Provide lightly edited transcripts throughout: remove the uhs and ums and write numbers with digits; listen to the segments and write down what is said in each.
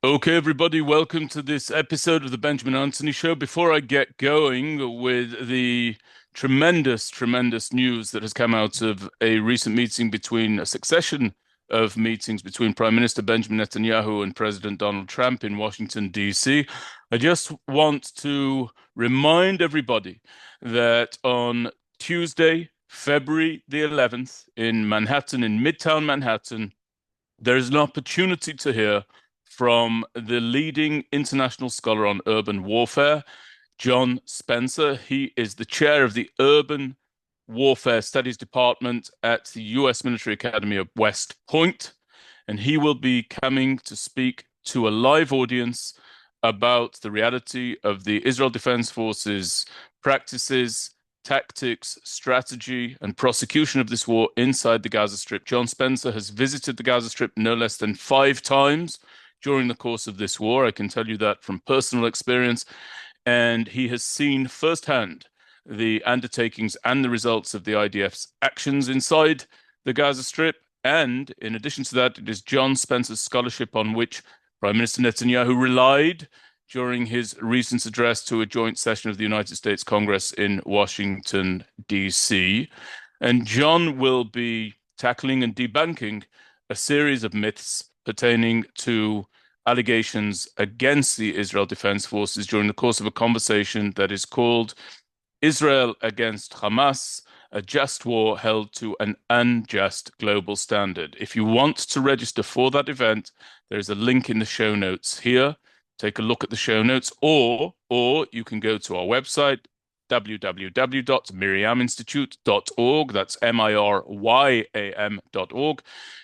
Okay, everybody, welcome to this episode of the Benjamin Anthony Show. Before I get going with the tremendous news that has come out of a recent meeting between a succession of meetings between Prime Minister Benjamin Netanyahu and President Donald Trump in Washington, D.C., I just want to remind everybody that on Tuesday, February the 11th, in Manhattan, in Midtown Manhattan, there is an opportunity to hear from the leading international scholar on urban warfare, John Spencer. He is the chair of the Urban Warfare Studies Department at the U.S. Military Academy of West Point, and he will be coming to speak to a live audience about the reality of the Israel Defense Forces practices, tactics, strategy, and prosecution of this war inside the Gaza Strip. John Spencer has visited the Gaza Strip no less than 5 times during the course of this war. I can tell you that from personal experience. And he has seen firsthand the undertakings and the results of the IDF's actions inside the Gaza Strip. And in addition to that, it is John Spencer's scholarship on which Prime Minister Netanyahu relied during his recent address to a joint session of the United States Congress in Washington, D.C. And John will be tackling and debunking a series of myths pertaining to allegations against the Israel Defense Forces during the course of a conversation that is called Israel Against Hamas, a just war held to an unjust global standard. If you want to register for that event, there's a link in the show notes here. Take a look at the show notes, or you can go to our website, www.miriaminstitute.org. That's MIRYAM.org.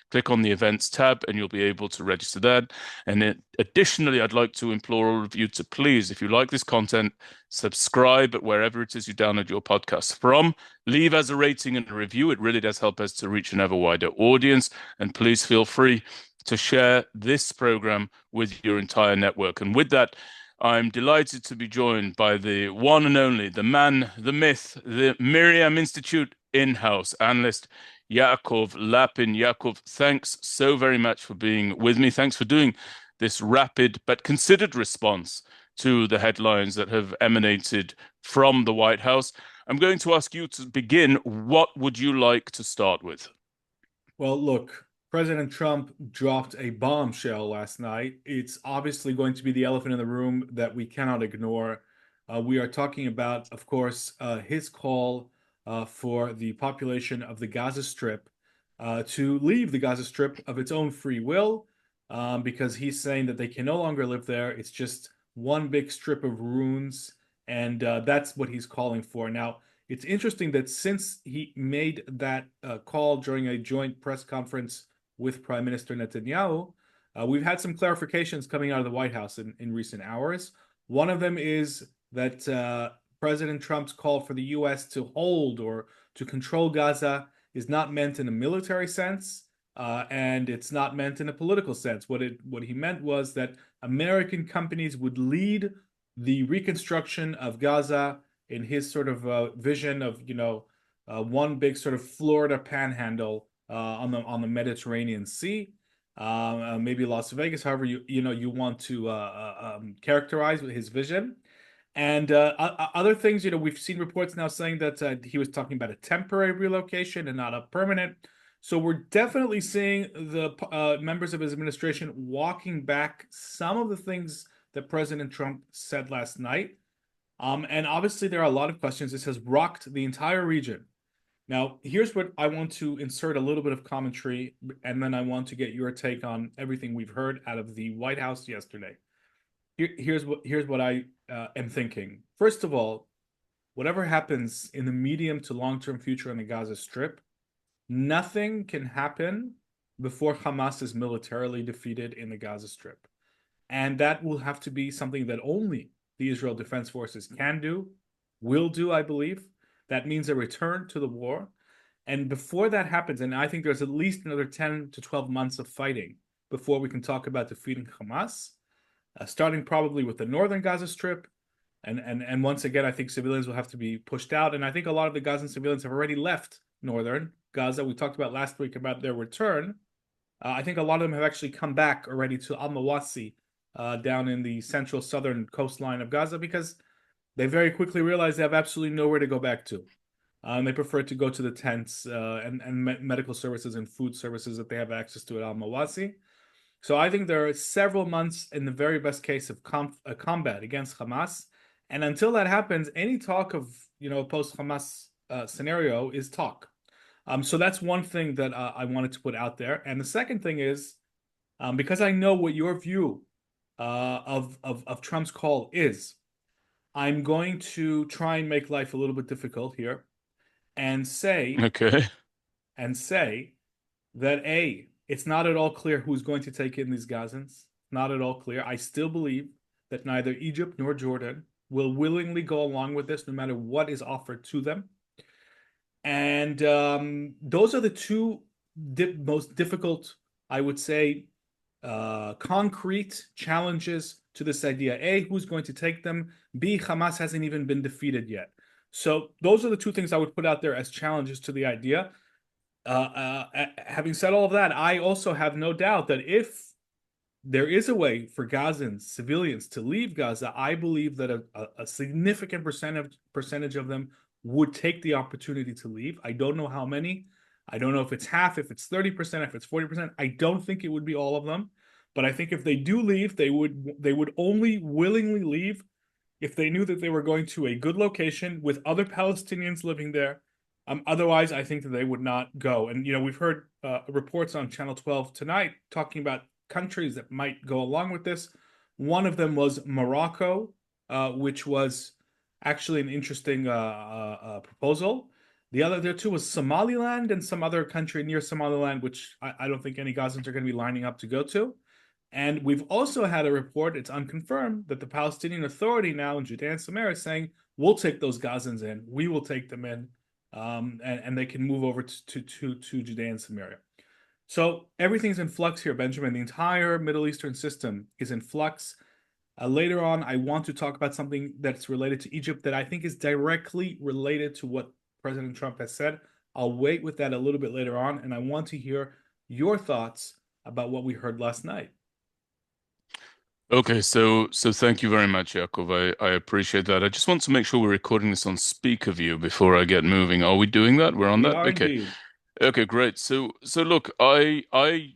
Click on the events tab and you'll be able to register that. And additionally, I'd like to implore all of you to please, if you like this content, subscribe wherever it is you download your podcasts from. Leave us a rating and a review. It really does help us to reach an ever wider audience. And please feel free to share this program with your entire network. And with that, I'm delighted to be joined by the one and only, the man, the myth, the Miriam Institute in-house analyst, Yaakov Lappin. Yaakov, thanks so very much for being with me. Thanks for doing this rapid but considered response to the headlines that have emanated from the White House. I'm going to ask you to begin. What would you like to start with? Well, look, President Trump dropped a bombshell last night. It's obviously going to be the elephant in the room that we cannot ignore. We are talking about, of course, his call for the population of the Gaza Strip to leave the Gaza Strip of its own free will, because he's saying that they can no longer live there. It's just one big strip of ruins, and that's what he's calling for. Now, it's interesting that since he made that call during a joint press conference with Prime Minister Netanyahu, we've had some clarifications coming out of the White House in recent hours. One of them is that President Trump's call for the U.S. to hold or to control Gaza is not meant in a military sense, and it's not meant in a political sense. What he meant was that American companies would lead the reconstruction of Gaza in his sort of vision of one big sort of Florida panhandle on the Mediterranean Sea, maybe Las Vegas, however you want to characterize his vision. And other things, we've seen reports now saying that he was talking about a temporary relocation and not a permanent. So we're definitely seeing the members of his administration walking back some of the things that President Trump said last night. And obviously, there are a lot of questions. This has rocked the entire region. Now, here's what I want to insert a little bit of commentary, and then I want to get your take on everything we've heard out of the White House yesterday. Here's what I am thinking. First of all, whatever happens in the medium to long-term future on the Gaza Strip, nothing can happen before Hamas is militarily defeated in the Gaza Strip. And that will have to be something that only the Israel Defense Forces can do, will do, I believe. That means a return to the war. And before that happens, and I think there's at least another 10 to 12 months of fighting before we can talk about defeating Hamas, starting probably with the northern Gaza Strip. And once again, I think civilians will have to be pushed out. And I think a lot of the Gazan civilians have already left northern Gaza. We talked about last week about their return. I think a lot of them have actually come back already to Al-Mawasi down in the central southern coastline of Gaza because they very quickly realized they have absolutely nowhere to go back to. And they prefer to go to the tents and medical services and food services that they have access to at Al Mawasi. So I think there are several months in the very best case of combat against Hamas. And until that happens, any talk of post-Hamas scenario is talk. So that's one thing that I wanted to put out there. And the second thing is because I know what your view of Trump's call is, I'm going to try and make life a little bit difficult here and say Okay. that it's not at all clear who's going to take in these Gazans. Not at all clear. I still believe that neither Egypt nor Jordan will willingly go along with this, no matter what is offered to them. And those are the two most difficult, I would say, concrete challenges to this idea. A, who's going to take them? B, Hamas hasn't even been defeated yet. So those are the two things I would put out there as challenges to the idea. Having said all of that, I also have no doubt that if there is a way for Gazans, civilians, to leave Gaza, I believe that a significant percentage of them would take the opportunity to leave. I don't know how many. I don't know if it's half, if it's 30%, if it's 40%. I don't think it would be all of them. But I think if they do leave, they would only willingly leave if they knew that they were going to a good location with other Palestinians living there. Otherwise, I think that they would not go. And we've heard reports on Channel 12 tonight talking about countries that might go along with this. One of them was Morocco, which was actually an interesting proposal. The other there too was Somaliland and some other country near Somaliland, which I don't think any Gazans are going to be lining up to go to. And we've also had a report, it's unconfirmed, that the Palestinian Authority now in Judea and Samaria is saying, we'll take those Gazans in, we will take them in, and they can move over to Judea and Samaria. So everything's in flux here, Benjamin. The entire Middle Eastern system is in flux. Later on, I want to talk about something that's related to Egypt that I think is directly related to what President Trump has said. I'll wait with that a little bit later on, and I want to hear your thoughts about what we heard last night. Okay, so thank you very much, Yaakov. I appreciate that. I just want to make sure we're recording this on speaker view before I get moving. Are we doing that? We're on We that? are Okay. indeed. Okay, great. So look,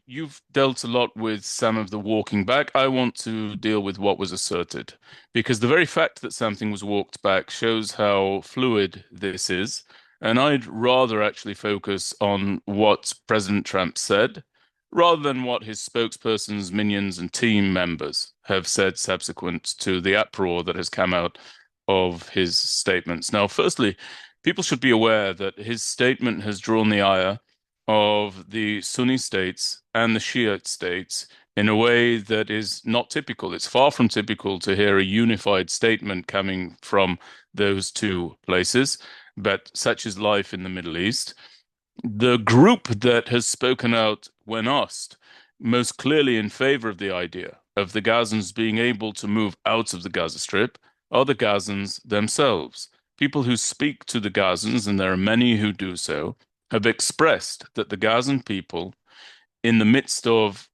you've dealt a lot with some of the walking back. I want to deal with what was asserted, because the very fact that something was walked back shows how fluid this is. And I'd rather actually focus on what President Trump said rather than what his spokespersons, minions, and team members have said subsequent to the uproar that has come out of his statements. Now, firstly, people should be aware that his statement has drawn the ire of the Sunni states and the Shiite states in a way that is not typical. It's far from typical to hear a unified statement coming from those two places, but such is life in the Middle East. The group that has spoken out when asked most clearly in favor of the idea of the Gazans being able to move out of the Gaza Strip are the Gazans themselves. People who speak to the Gazans, and there are many who do so, have expressed that the Gazan people, in the midst of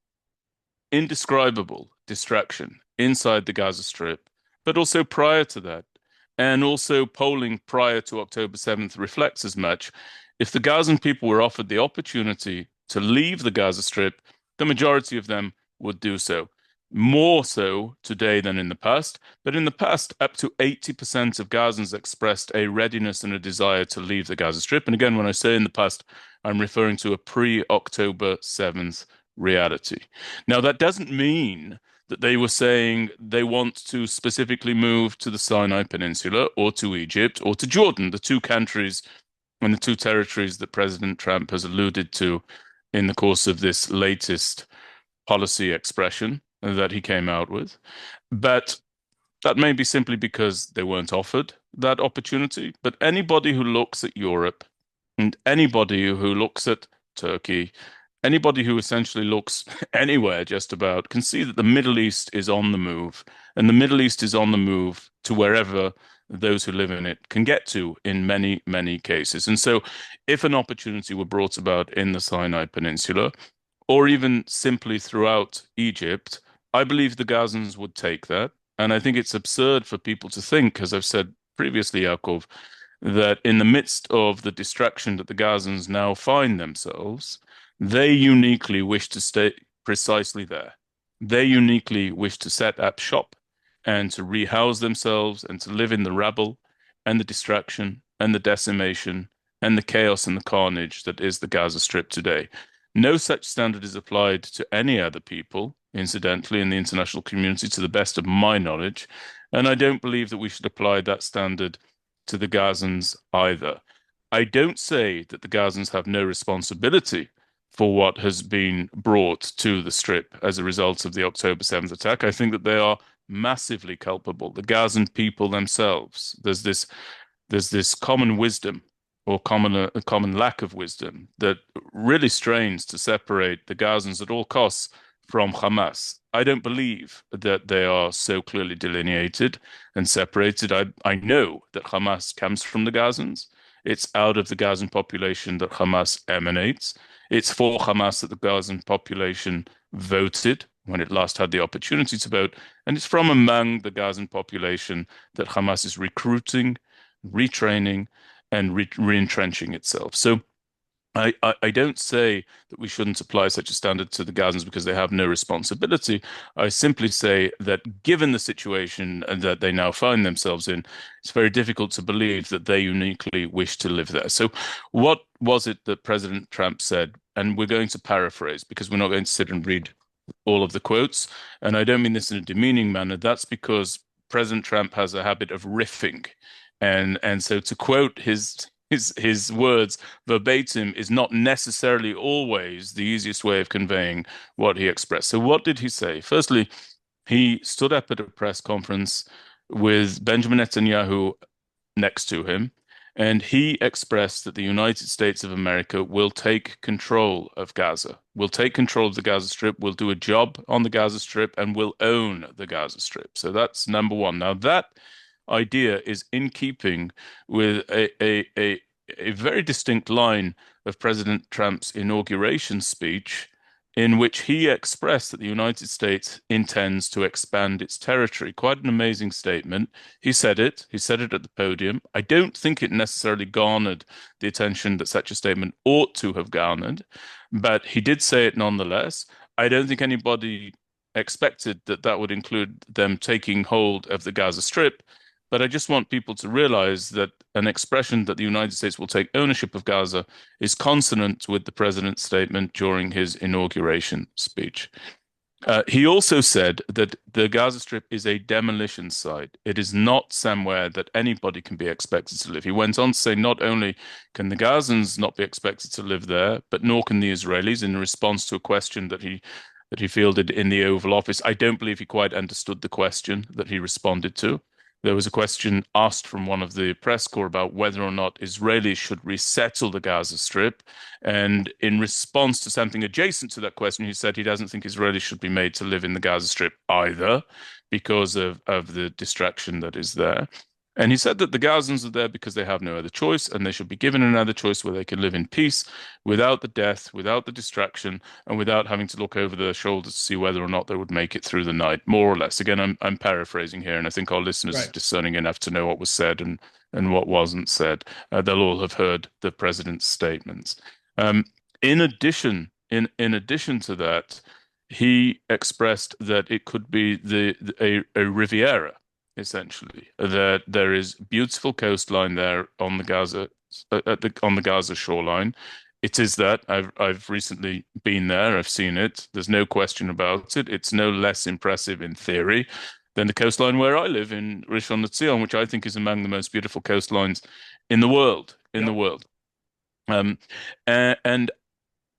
indescribable destruction inside the Gaza Strip, but also prior to that, and also polling prior to October 7th reflects as much. If the Gazan people were offered the opportunity to leave the Gaza Strip, the majority of them would do so. More so today than in the past, but in the past, up to 80% of Gazans expressed a readiness and a desire to leave the Gaza Strip. And again, when I say in the past, I'm referring to a pre-October 7th reality. Now, that doesn't mean that they were saying they want to specifically move to the Sinai Peninsula or to Egypt or to Jordan, the two countries and the two territories that President Trump has alluded to in the course of this latest policy expression that he came out with. But that may be simply because they weren't offered that opportunity. But anybody who looks at Europe and anybody who looks at Turkey, anybody who essentially looks anywhere just about can see that the Middle East is on the move, and the Middle East is on the move to wherever those who live in it can get to in many, many cases. And so if an opportunity were brought about in the Sinai Peninsula, or even simply throughout Egypt, I believe the Gazans would take that. And I think it's absurd for people to think, as I've said previously, Yaakov, that in the midst of the distraction that the Gazans now find themselves, they uniquely wish to stay precisely there. They uniquely wish to set up shop and to rehouse themselves and to live in the rabble and the distraction and the decimation and the chaos and the carnage that is the Gaza Strip today. No such standard is applied to any other people, incidentally, in the international community, to the best of my knowledge. And I don't believe that we should apply that standard to the Gazans either. I don't say that the Gazans have no responsibility for what has been brought to the Strip as a result of the October 7th attack. I think that they are massively culpable. The Gazan people themselves. There's this common wisdom or a common lack of wisdom that really strains to separate the Gazans at all costs from Hamas. I don't believe that they are so clearly delineated and separated. I know that Hamas comes from the Gazans. It's out of the Gazan population that Hamas emanates. It's for Hamas that the Gazan population voted when it last had the opportunity to vote. And it's from among the Gazan population that Hamas is recruiting, retraining, and re-entrenching itself. So I don't say that we shouldn't apply such a standard to the Gazans because they have no responsibility. I simply say that given the situation that they now find themselves in, it's very difficult to believe that they uniquely wish to live there. So what was it that President Trump said? And we're going to paraphrase because we're not going to sit and read all of the quotes. And I don't mean this in a demeaning manner. That's because President Trump has a habit of riffing. And so to quote his words verbatim is not necessarily always the easiest way of conveying what he expressed. So what did he say? Firstly, he stood up at a press conference with Benjamin Netanyahu next to him, and he expressed that the United States of America will take control of Gaza, will take control of the Gaza Strip, will do a job on the Gaza Strip, and will own the Gaza Strip. So that's number one. Now, that idea is in keeping with a very distinct line of President Trump's inauguration speech, in which he expressed that the United States intends to expand its territory. Quite an amazing statement. He said it. He said it at the podium. I don't think it necessarily garnered the attention that such a statement ought to have garnered, but he did say it nonetheless. I don't think anybody expected that that would include them taking hold of the Gaza Strip. But I just want people to realize that an expression that the United States will take ownership of Gaza is consonant with the president's statement during his inauguration speech. He also said that the Gaza Strip is a demolition site. It is not somewhere that anybody can be expected to live. He went on to say not only can the Gazans not be expected to live there, but nor can the Israelis, in response to a question that he fielded in the Oval Office. I don't believe he quite understood the question that he responded to. There was a question asked from one of the press corps about whether or not Israelis should resettle the Gaza Strip. And in response to something adjacent to that question, he said he doesn't think Israelis should be made to live in the Gaza Strip either because of the distraction that is there. And he said that the Gazans are there because they have no other choice, and they should be given another choice where they can live in peace without the death, without the distraction, and without having to look over their shoulders to see whether or not they would make it through the night, more or less. Again, I'm paraphrasing here, and I think our listeners are Right. discerning enough to know what was said and what wasn't said. They'll all have heard the president's statements. Um, in addition to that, he expressed that it could be a Riviera essentially. That there is beautiful coastline there on the Gaza on the Gaza shoreline. It is that. I've recently been there. I've seen it. There's no question about it. It's no less impressive in theory than the coastline where I live in Rishon LeZion, which I think is among the most beautiful coastlines in the world. In the Yep. world. Um, and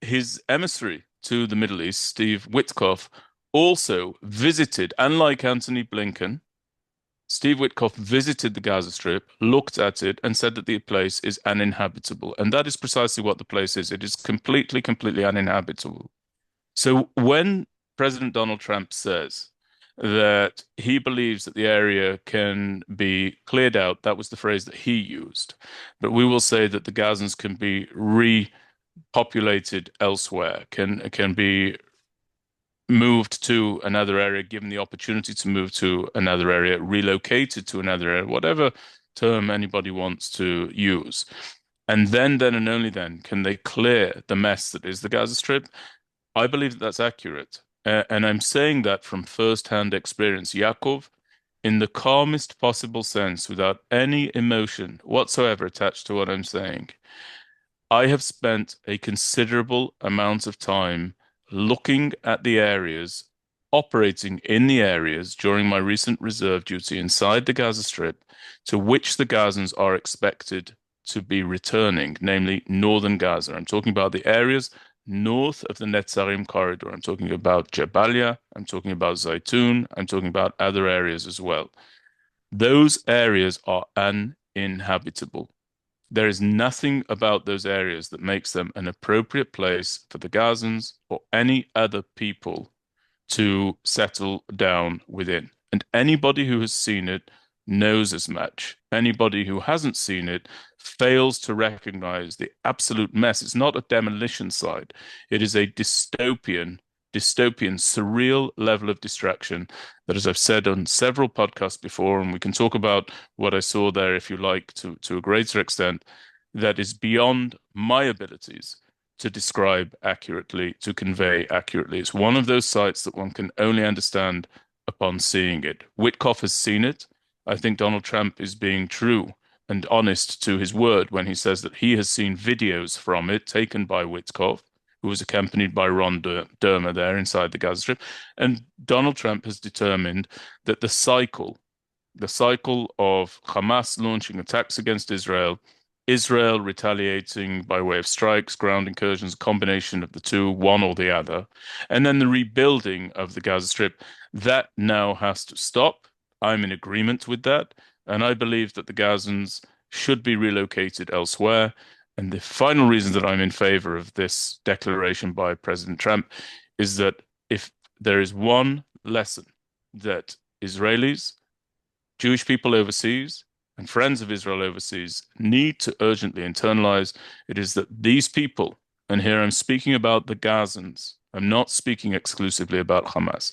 his emissary to the Middle East, Steve Witkoff, also visited, unlike Antony Blinken, Steve Witkoff visited the Gaza Strip, looked at it, and said that the place is uninhabitable. And that is precisely what the place is. It is completely, completely uninhabitable. So when President Donald Trump says that he believes that the area can be cleared out, that was the phrase that he used. But we will say that the Gazans can be repopulated elsewhere, can be moved to another area, given the opportunity to move to another area, relocated to another area, whatever term anybody wants to use. And then and only then can they clear the mess that is the Gaza Strip. I believe that that's accurate. And I'm saying that from first-hand experience. Yaakov, in the calmest possible sense, without any emotion whatsoever attached to what I'm saying, I have spent a considerable amount of time looking at the areas, operating in the areas during my recent reserve duty inside the Gaza Strip, to which the Gazans are expected to be returning, namely northern Gaza. I'm talking about the areas north of the Netzarim corridor. I'm talking about Jabalia. I'm talking about Zaytun. I'm talking about other areas as well. Those areas are uninhabitable. There is nothing about those areas that makes them an appropriate place for the Gazans or any other people to settle down within. And anybody who has seen it knows as much. Anybody who hasn't seen it fails to recognize the absolute mess. It's not a demolition site. It is a dystopian, surreal level of distraction that, as I've said on several podcasts before, and we can talk about what I saw there if you like to a greater extent, that is beyond my abilities to describe accurately, to convey accurately. It's one of those sites that one can only understand upon seeing it. Witkoff has seen it. I think Donald Trump is being true and honest to his word when he says that he has seen videos from it taken by Witkoff, who was accompanied by Ron Dermer there inside the Gaza Strip. And Donald Trump has determined that the cycle of Hamas launching attacks against Israel, Israel retaliating by way of strikes, ground incursions, a combination of the two, one or the other, and then the rebuilding of the Gaza Strip, that now has to stop. I'm in agreement with that, and I believe that the Gazans should be relocated elsewhere. And the final reason that I'm in favor of this declaration by President Trump is that if there is one lesson that Israelis, Jewish people overseas, and friends of Israel overseas need to urgently internalize, it is that these people, and here I'm speaking about the Gazans, I'm not speaking exclusively about Hamas.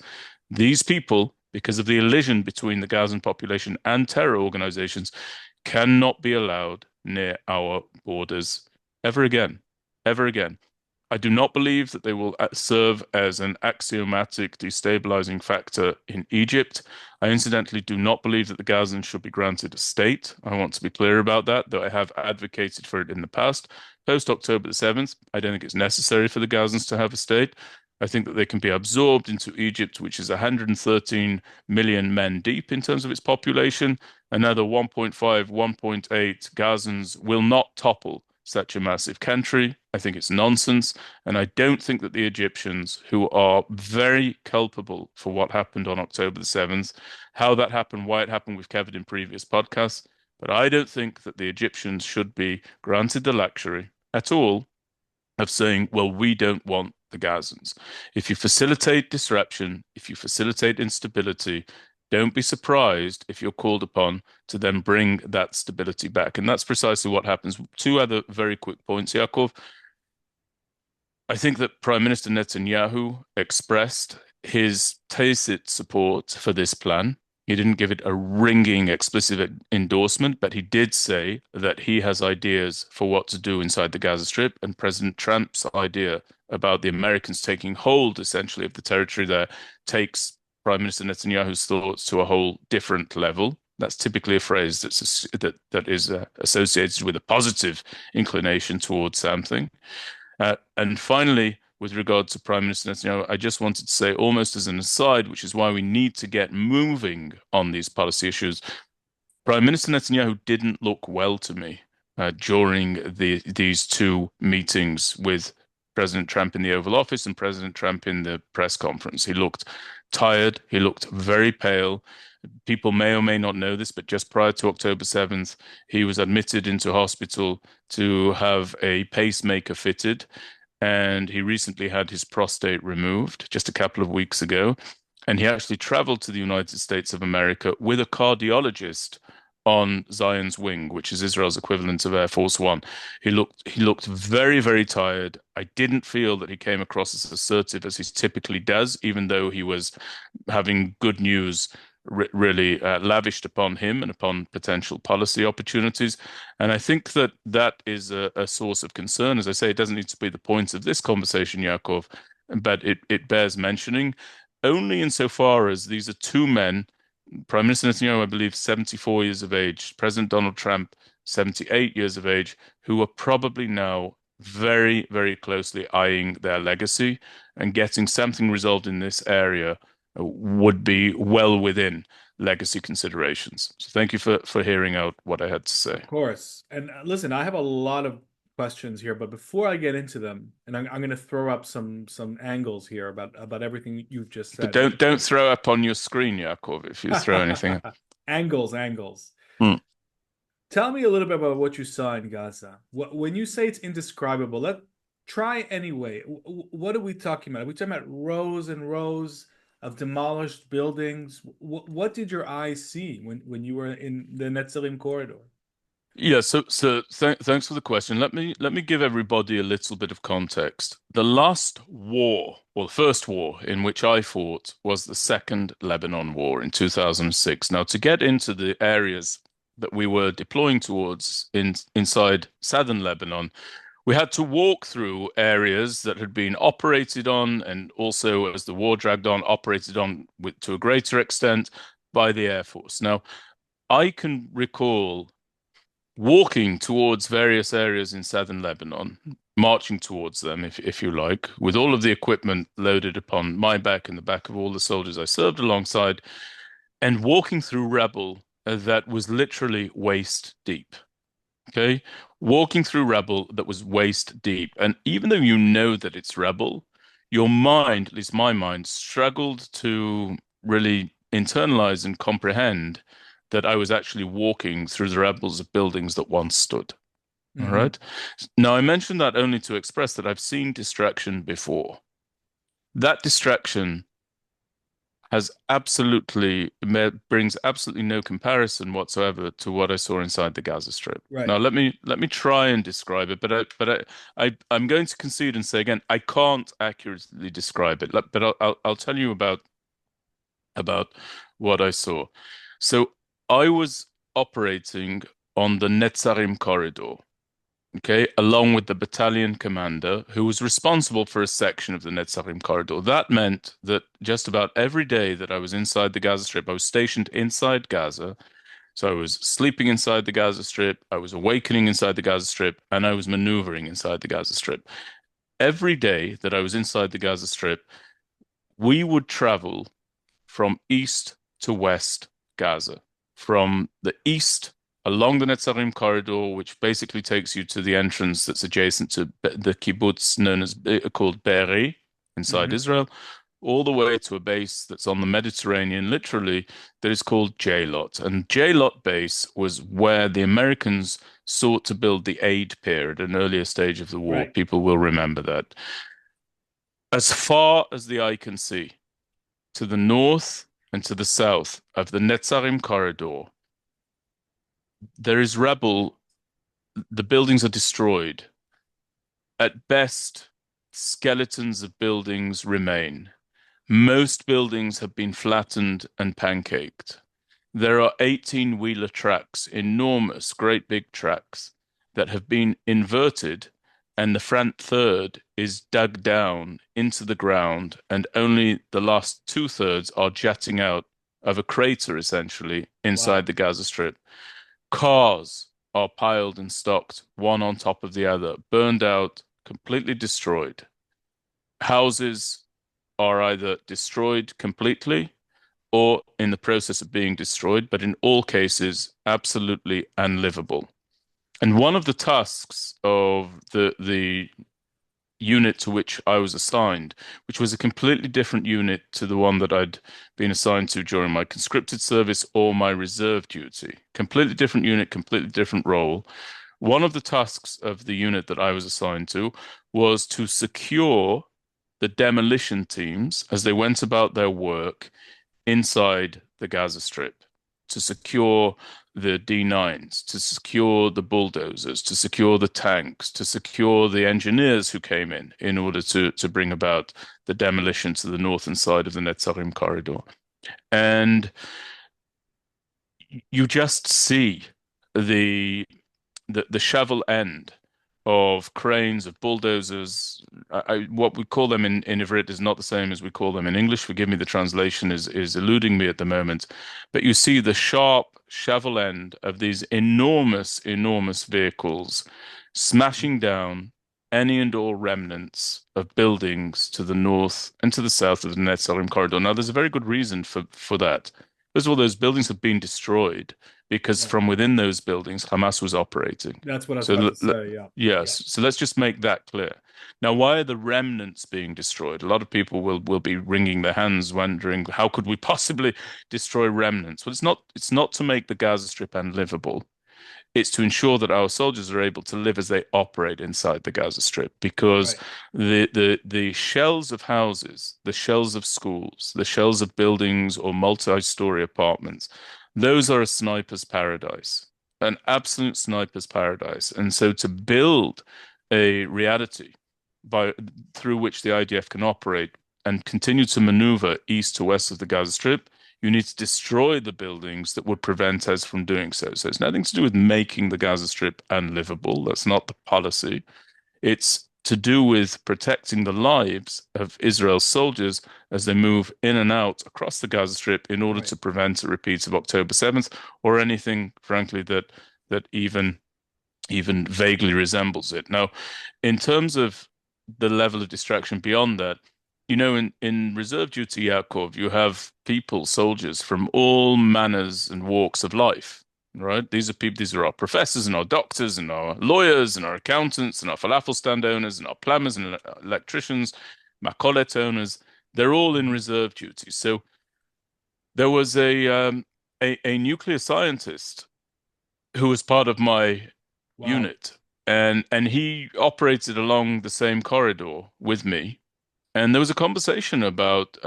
These people, because of the elision between the Gazan population and terror organizations, cannot be allowed near our borders ever again, ever again. I do not believe that they will serve as an axiomatic destabilizing factor in Egypt. I incidentally do not believe that the Gazans should be granted a state. I want to be clear about that, though I have advocated for it in the past. Post October the 7th, I don't think it's necessary for the Gazans to have a state. I think that they can be absorbed into Egypt, which is 113 million men deep in terms of its population. Another 1.5, 1.8 Gazans will not topple such a massive country. I think it's nonsense. And I don't think that the Egyptians, who are very culpable for what happened on October the 7th, how that happened, why it happened, we've covered in previous podcasts. But I don't think that the Egyptians should be granted the luxury at all of saying, well, we don't want the Gazans. If you facilitate disruption, if you facilitate instability, don't be surprised if you're called upon to then bring that stability back. And that's precisely what happens. Two other very quick points, Yaakov. I think that Prime Minister Netanyahu expressed his tacit support for this plan. He didn't give it a ringing, explicit endorsement, but he did say that he has ideas for what to do inside the Gaza Strip. And President Trump's idea about the Americans taking hold, essentially, of the territory there takes Prime Minister Netanyahu's thoughts to a whole different level. That's typically a phrase that is associated with a positive inclination towards something. And finally, with regard to Prime Minister Netanyahu, I just wanted to say, almost as an aside, which is why we need to get moving on these policy issues, Prime Minister Netanyahu didn't look well to me during these two meetings with President Trump in the Oval Office and President Trump in the press conference. He looked tired. He looked very pale. People may or may not know this, but just prior to October 7th, he was admitted into hospital to have a pacemaker fitted. And he recently had his prostate removed just a couple of weeks ago. And he actually traveled to the United States of America with a cardiologist on Zion's wing, which is Israel's equivalent of Air Force One. He looked very, very tired. I didn't feel that he came across as assertive as he typically does, even though he was having good news really lavished upon him and upon potential policy opportunities. And I think that that is a source of concern. As I say, it doesn't need to be the point of this conversation, Yaakov, but it bears mentioning only insofar as these are two men. Prime Minister Netanyahu, I believe, 74 years of age. President Donald Trump, 78 years of age, who are probably now very, very closely eyeing their legacy, and getting something resolved in this area would be well within legacy considerations. So thank you for hearing out what I had to say. Of course. And listen, I have a lot of questions here, but before I get into them, and I'm going to throw up some angles here about everything you've just But said. don't throw up on your screen, Yaakov, if you throw anything. Angles, angles. Hmm. Tell me a little bit about what you saw in Gaza. When you say it's indescribable, let try anyway. What are we talking about? Are we talking about rows and rows of demolished buildings? What did your eyes see when you were in the Netzarim corridor? Yeah, so thanks for the question. Let me give everybody a little bit of context. The last war, well, the first war in which I fought was the Second Lebanon War in 2006. Now, to get into the areas that we were deploying towards inside southern Lebanon, we had to walk through areas that had been operated on, and also as the war dragged on, operated on to a greater extent by the Air Force. Now, I can recall walking towards various areas in southern Lebanon, marching towards them, if you like, with all of the equipment loaded upon my back and the back of all the soldiers I served alongside, and walking through rubble that was literally waist deep. Okay, walking through rubble that was waist deep, and even though you know that it's rubble, your mind, at least my mind, struggled to really internalize and comprehend that I was actually walking through the rubbles of buildings that once stood. All Hmm. right. Now, I mentioned that only to express that I've seen distraction before. That distraction has absolutely brings absolutely no comparison whatsoever to what I saw inside the Gaza Strip. Right. Now, let me try and describe it, but I'm going to concede and say again, I can't accurately describe it. But I'll tell you about what I saw. So I was operating on the Netzarim corridor, okay, along with the battalion commander who was responsible for a section of the Netzarim corridor. That meant that just about every day that I was inside the Gaza Strip, I was stationed inside Gaza. So I was sleeping inside the Gaza Strip, I was awakening inside the Gaza Strip, and I was maneuvering inside the Gaza Strip. Every day that I was inside the Gaza Strip, we would travel from east to west Gaza. From the east along the Netzarim corridor, which basically takes you to the entrance that's adjacent to the kibbutz known as called Be'eri inside Hmm. Israel, all the way to a base that's on the Mediterranean, literally, that is called J-Lot. And J-Lot base was where the Americans sought to build the aid pier at an earlier stage of the war. Right. People will remember that. As far as the eye can see, to the north and to the south of the Netzarim corridor, there is rubble. The buildings are destroyed. At best, skeletons of buildings remain. Most buildings have been flattened and pancaked. There are 18-wheeler tracks, enormous, great big tracks, that have been inverted, and the front third is dug down into the ground, and only the last two-thirds are jutting out of a crater, essentially, inside Wow. the Gaza Strip. Cars are piled and stocked, one on top of the other, burned out, completely destroyed. Houses are either destroyed completely or in the process of being destroyed, but in all cases, absolutely unlivable. And one of the tasks of the unit to which I was assigned, which was a completely different unit to the one that I'd been assigned to during my conscripted service or my reserve duty, completely different unit, completely different role. One of the tasks of the unit that I was assigned to was to secure the demolition teams as they went about their work inside the Gaza Strip, to secure the D9s, to secure the bulldozers, to secure the tanks, to secure the engineers who came in order to bring about the demolition to the northern side of the Netzarim corridor. And you just see the the shovel end of cranes, of bulldozers. What we call them in Ivrit is not the same as we call them in English. Forgive me, the translation is eluding me at the moment. But you see the sharp shovel end of these enormous, enormous vehicles smashing down any and all remnants of buildings to the north and to the south of the Netzarim corridor. Now, there's a very good reason for that. First of all, those buildings have been destroyed because Right. from within those buildings, Hamas was operating. That's what I was So, about to say. Yeah. yes, so let's just make that clear. Now, why are the remnants being destroyed? A lot of people will be wringing their hands, wondering how could we possibly destroy remnants? Well, it's not to make the Gaza Strip unlivable. It's to ensure that our soldiers are able to live as they operate inside the Gaza Strip, because Right. the shells of houses, the shells of schools, the shells of buildings or multi-story apartments, those are a sniper's paradise, an absolute sniper's paradise. And so to build a reality by through which the IDF can operate and continue to maneuver east to west of the Gaza Strip, you need to destroy the buildings that would prevent us from doing so. So it's nothing to do with making the Gaza Strip unlivable. That's not the policy. It's to do with protecting the lives of Israel's soldiers as they move in and out across the Gaza Strip in order Right. to prevent a repeat of October 7th or anything, frankly, that even vaguely resembles it. Now, in terms of the level of distraction beyond that, in reserve duty, Yaakov, you have people, soldiers from all manners and walks of life, right? These are people, these are our professors and our doctors and our lawyers and our accountants and our falafel stand owners and our plumbers and electricians, makolet owners. They're all in Mhm. reserve duty. So there was a nuclear scientist who was part of my Wow. unit, and he operated along the same corridor with me, and there was a conversation about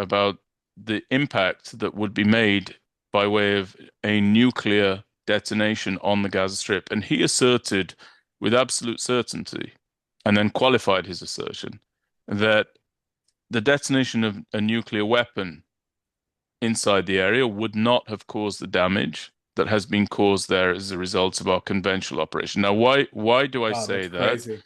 the impact that would be made by way of a nuclear detonation on the Gaza Strip, and he asserted with absolute certainty, and then qualified his assertion, that the detonation of a nuclear weapon inside the area would not have caused the damage that has been caused there as a result of our conventional operation. Now, why do I Wow. That's say that? crazy.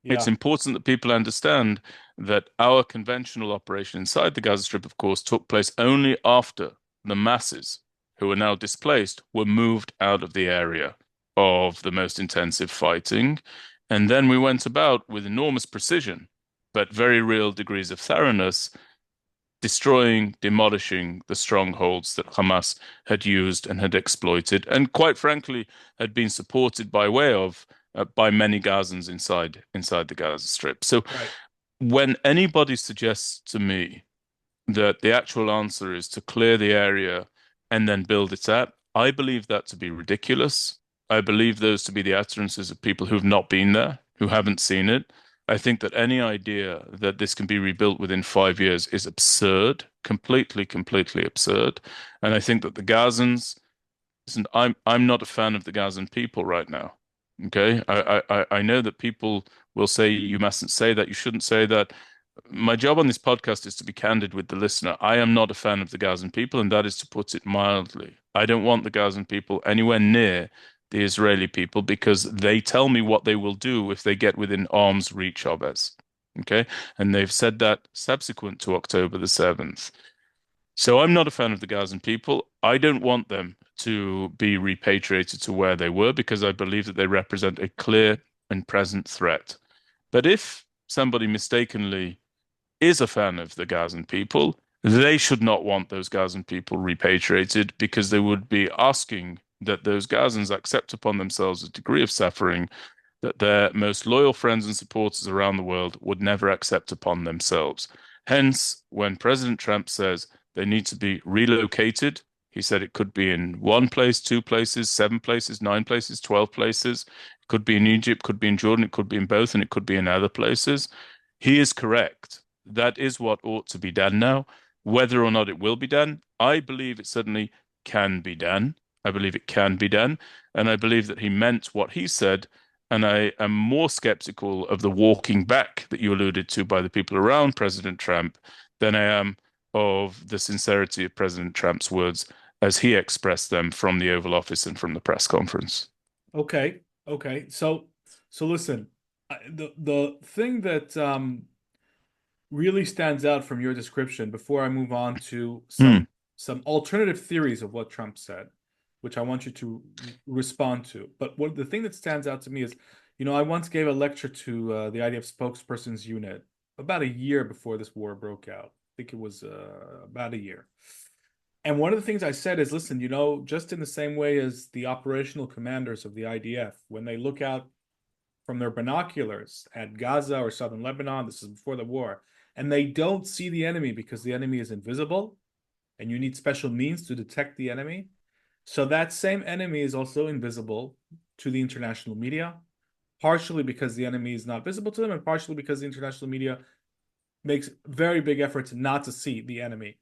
It's Yeah. important that people understand that our conventional operation inside the Gaza Strip, of course, took place only after the masses who are now displaced were moved out of the area of the most intensive fighting. And then we went about with enormous precision, but very real degrees of thoroughness, destroying, demolishing the strongholds that Hamas had used and had exploited, and quite frankly, had been supported by way of by many Gazans inside the Gaza Strip. So Right. when anybody suggests to me that the actual answer is to clear the area and then build it up, I believe that to be ridiculous. I believe those to be the utterances of people who've not been there, who haven't seen it. I think that any idea that this can be rebuilt within 5 years is absurd, completely, completely absurd. And I think that the Gazans, listen, I'm not a fan of the Gazan people right now. Okay, I know that people will say you mustn't say that, you shouldn't say that. My job on this podcast is to be candid with the listener. I am not a fan of the Gazan people, and that is to put it mildly. I don't want the Gazan people anywhere near the Israeli people because they tell me what they will do if they get within arm's reach of us. Okay, and they've said that subsequent to October the 7th. So I'm not a fan of the Gazan people. I don't want them to be repatriated to where they were because I believe that they represent a clear and present threat. But if somebody mistakenly is a fan of the Gazan people, they should not want those Gazan people repatriated because they would be asking that those Gazans accept upon themselves a degree of suffering that their most loyal friends and supporters around the world would never accept upon themselves. Hence, when President Trump says they need to be relocated, he said it could be in one place, two places, 7 places, 9 places, 12 places. It could be in Egypt, could be in Jordan, it could be in both, and it could be in other places. He is correct. That is what ought to be done now. Whether or not it will be done, I believe it certainly can be done. I believe it can be done, and I believe that he meant what he said. And I am more skeptical of the walking back that you alluded to by the people around President Trump than I am of the sincerity of President Trump's words as he expressed them from the Oval Office and from the press conference. Okay, okay. So listen, the thing that really stands out from your description before I move on to Hmm. some alternative theories of what Trump said, which I want you to respond to. But what the thing that stands out to me is, I once gave a lecture to the IDF spokesperson's unit about a year before this war broke out. I think it was about a year. And one of the things I said is, listen, just in the same way as the operational commanders of the IDF, when they look out from their binoculars at Gaza or southern Lebanon, this is before the war, and they don't see the enemy because the enemy is invisible and you need special means to detect the enemy. So that same enemy is also invisible to the international media, partially because the enemy is not visible to them, and partially because the international media makes very big efforts not to see the enemy.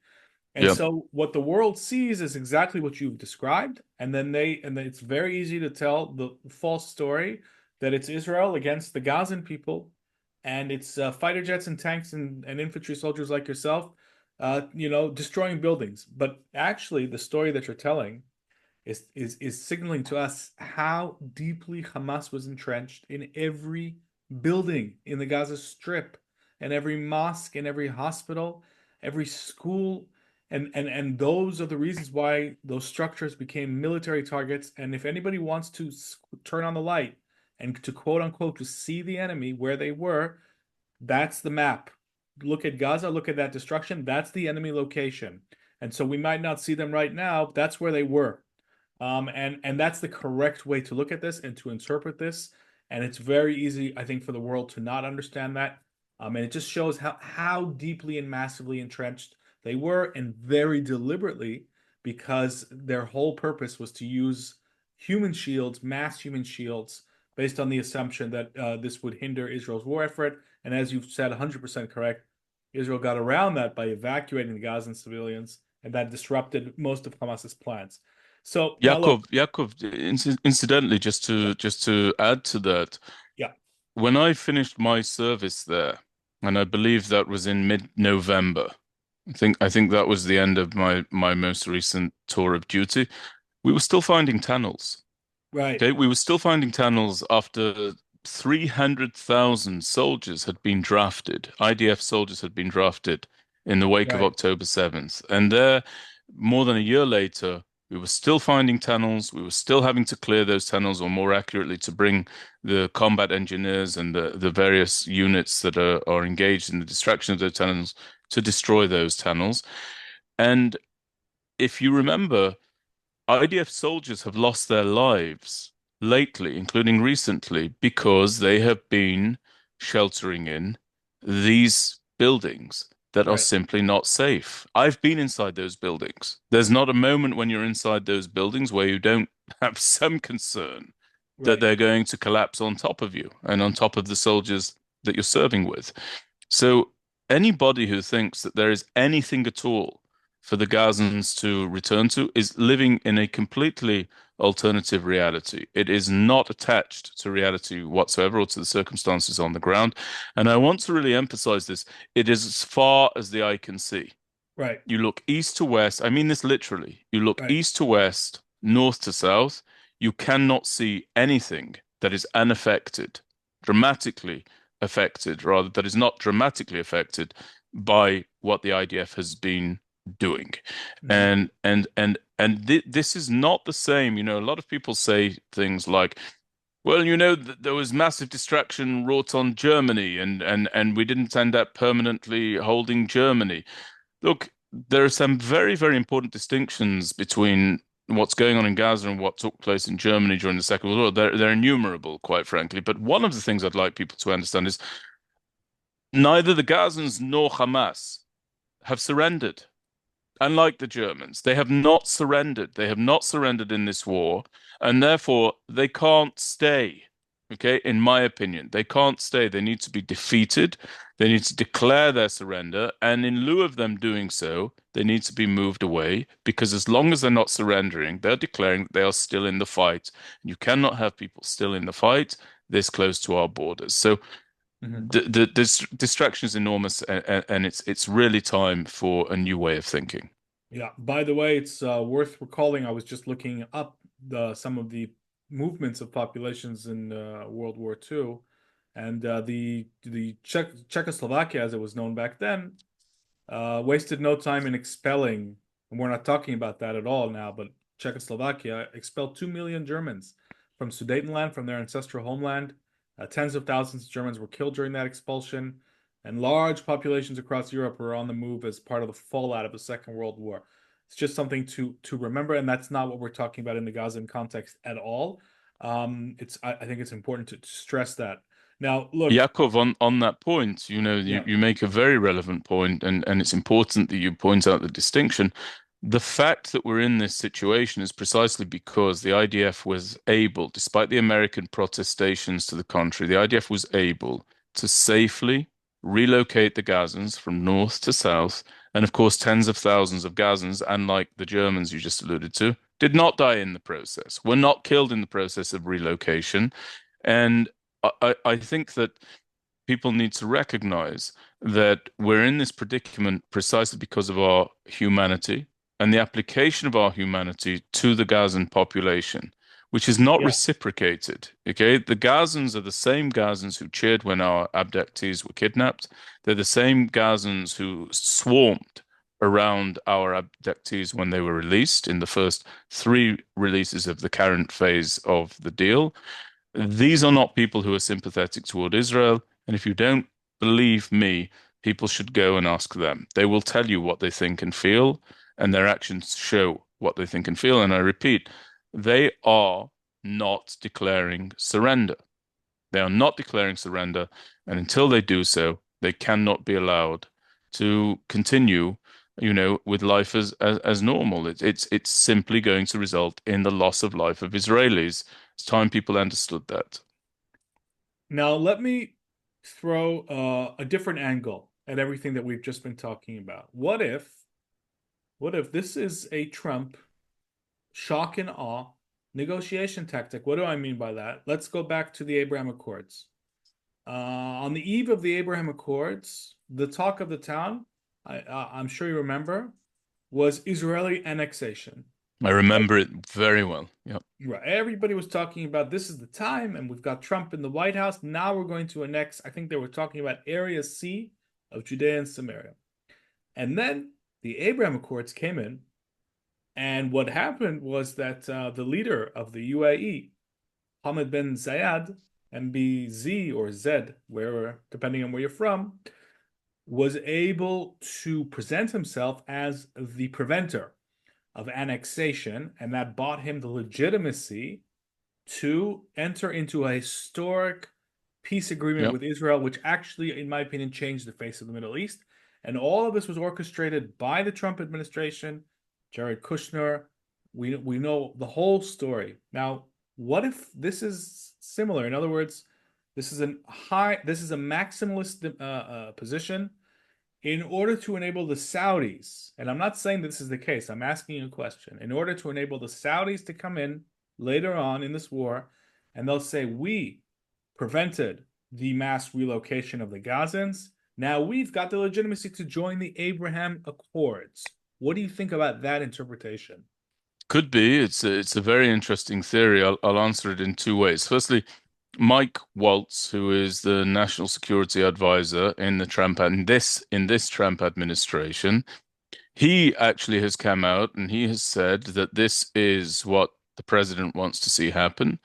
And Yeah. so what the world sees is exactly what you've described, and then it's very easy to tell the false story that it's Israel against the Gazan people, and it's fighter jets and tanks and infantry soldiers like yourself, destroying buildings. But actually, the story that you're telling is signaling to us how deeply Hamas was entrenched in every building in the Gaza Strip, and every mosque, and every hospital, every school, and those are the reasons why those structures became military targets. And if anybody wants to turn on the light and to quote unquote to see the enemy where they were, that's the map. Look at Gaza, look at that destruction. That's the enemy location. And so we might not see them right now. That's where they were. And that's the correct way to look at this and to interpret this. And it's very easy, I think, for the world to not understand that. And it just shows how deeply and massively entrenched they were, and very deliberately, because their whole purpose was to use human shields, mass human shields, based on the assumption that this would hinder Israel's war effort. And as you've said, 100% correct, Israel got around that by evacuating the Gazan civilians, and that disrupted most of Hamas's plans. So now look, Incidentally, yeah, just to add to that, yeah, when I finished my service there, and I believe that was in mid-November, I think that was the end of my most recent tour of duty. We were still finding tunnels. right, Okay, we were still finding tunnels after 300,000 soldiers had been drafted. IDF soldiers had been drafted in the wake of right, October 7th. And there, more than a year later, we were still finding tunnels. We were still having to clear those tunnels, or more accurately, to bring the combat engineers and the various units that are engaged in the destruction of those tunnels to destroy those tunnels. And if you remember, IDF soldiers have lost their lives lately, including recently, because they have been sheltering in these buildings that are right, simply not safe. I've been inside those buildings. There's not a moment when you're inside those buildings where you don't have some concern that right, they're going to collapse on top of you and on top of the soldiers that you're serving with. So anybody who thinks that there is anything at all for the Gazans to return to is living in a completely alternative reality. It is not attached to reality whatsoever or to the circumstances on the ground. And I want to really emphasize this. It is as far as the eye can see. right, You look east to west. I mean this literally. You look right, east to west, north to south. You cannot see anything that is unaffected, dramatically affected, rather, that is not dramatically affected by what the IDF has been doing. mhm, And this is not the same. You know, a lot of people say things like, well, there was massive destruction wrought on Germany, and we didn't end up permanently holding Germany. Look, there are some very, very important distinctions between what's going on in Gaza and what took place in Germany during the Second World War. They're innumerable, quite frankly. But one of the things I'd like people to understand is neither the Gazans nor Hamas have surrendered. Unlike the Germans, they have not surrendered. They have not surrendered in this war, and therefore they can't stay. Okay, in my opinion, they can't stay. They need to be defeated. They need to declare their surrender. And in lieu of them doing so, they need to be moved away because as long as they're not surrendering, they're declaring that they are still in the fight. You cannot have people still in the fight this close to our borders. So Mhm. the distraction is enormous, and it's really time for a new way of thinking. Yeah. By the way, it's worth recalling. I was just looking up some of the movements of populations in World War II, and the Czechoslovakia, as it was known back then, wasted no time in expelling, and we're not talking about that at all now, but Czechoslovakia expelled 2 million Germans from Sudetenland, from their ancestral homeland. Tens of thousands of Germans were killed during that expulsion, and large populations across Europe were on the move as part of the fallout of the Second World War. It's just something to remember, and that's not what we're talking about in the Gazan context at all. I think it's important to stress that. Now, look, Yaakov, on that point, yeah, you make a very relevant point, and it's important that you point out the distinction. The fact that we're in this situation is precisely because the IDF was able, despite the American protestations to the contrary, the IDF was able to safely relocate the Gazans from north to south. And of course, tens of thousands of Gazans, unlike the Germans you just alluded to, did not die in the process, were not killed in the process of relocation. And I think that people need to recognize that we're in this predicament precisely because of our humanity and the application of our humanity to the Gazan population, which is not yeah. reciprocated. Okay, the Gazans are the same Gazans who cheered when our abductees were kidnapped. They're the same Gazans who swarmed around our abductees when they were released in the first three releases of the current phase of the deal. These are not people who are sympathetic toward Israel. And if you don't believe me, people should go and ask them. They will tell you what they think and feel, and their actions show what they think and feel. And I repeat, they are not declaring surrender. They are not declaring surrender. And until they do so, they cannot be allowed to continue, with life as normal. It's simply going to result in the loss of life of Israelis. It's time people understood that. Now, let me throw a different angle at everything that we've just been talking about. What if this is a Trump shock and awe negotiation tactic? What do I mean by that? Let's go back to the Abraham Accords. On the eve of the Abraham Accords, the talk of the town, I'm sure you remember, was Israeli annexation. I remember it very well. Yeah. Right. Everybody was talking about this is the time, and we've got Trump in the White House. Now we're going to annex, I think they were talking about Area C of Judea and Samaria. And then the Abraham Accords came in, and what happened was that the leader of the UAE, Hamad bin Zayed, MBZ or Z, where depending on where you're from, was able to present himself as the preventer of annexation, and that bought him the legitimacy to enter into a historic peace agreement Yeah. with Israel, which actually, in my opinion, changed the face of the Middle East. And all of this was orchestrated by the Trump administration, Jared Kushner. We know the whole story. Now, what if this is similar? In other words, this is a maximalist position in order to enable the Saudis, and I'm not saying this is the case, I'm asking you a question, in order to enable the Saudis to come in later on in this war, and they'll say, we prevented the mass relocation of the Gazans. Now we've got the legitimacy to join the Abraham Accords. What do you think about that interpretation? Could be. It's a very interesting theory. I'll answer it in two ways. Firstly, Mike Waltz, who is the national security advisor in the Trump and this in this Trump administration, he actually has come out and he has said that this is what the president wants to see happen.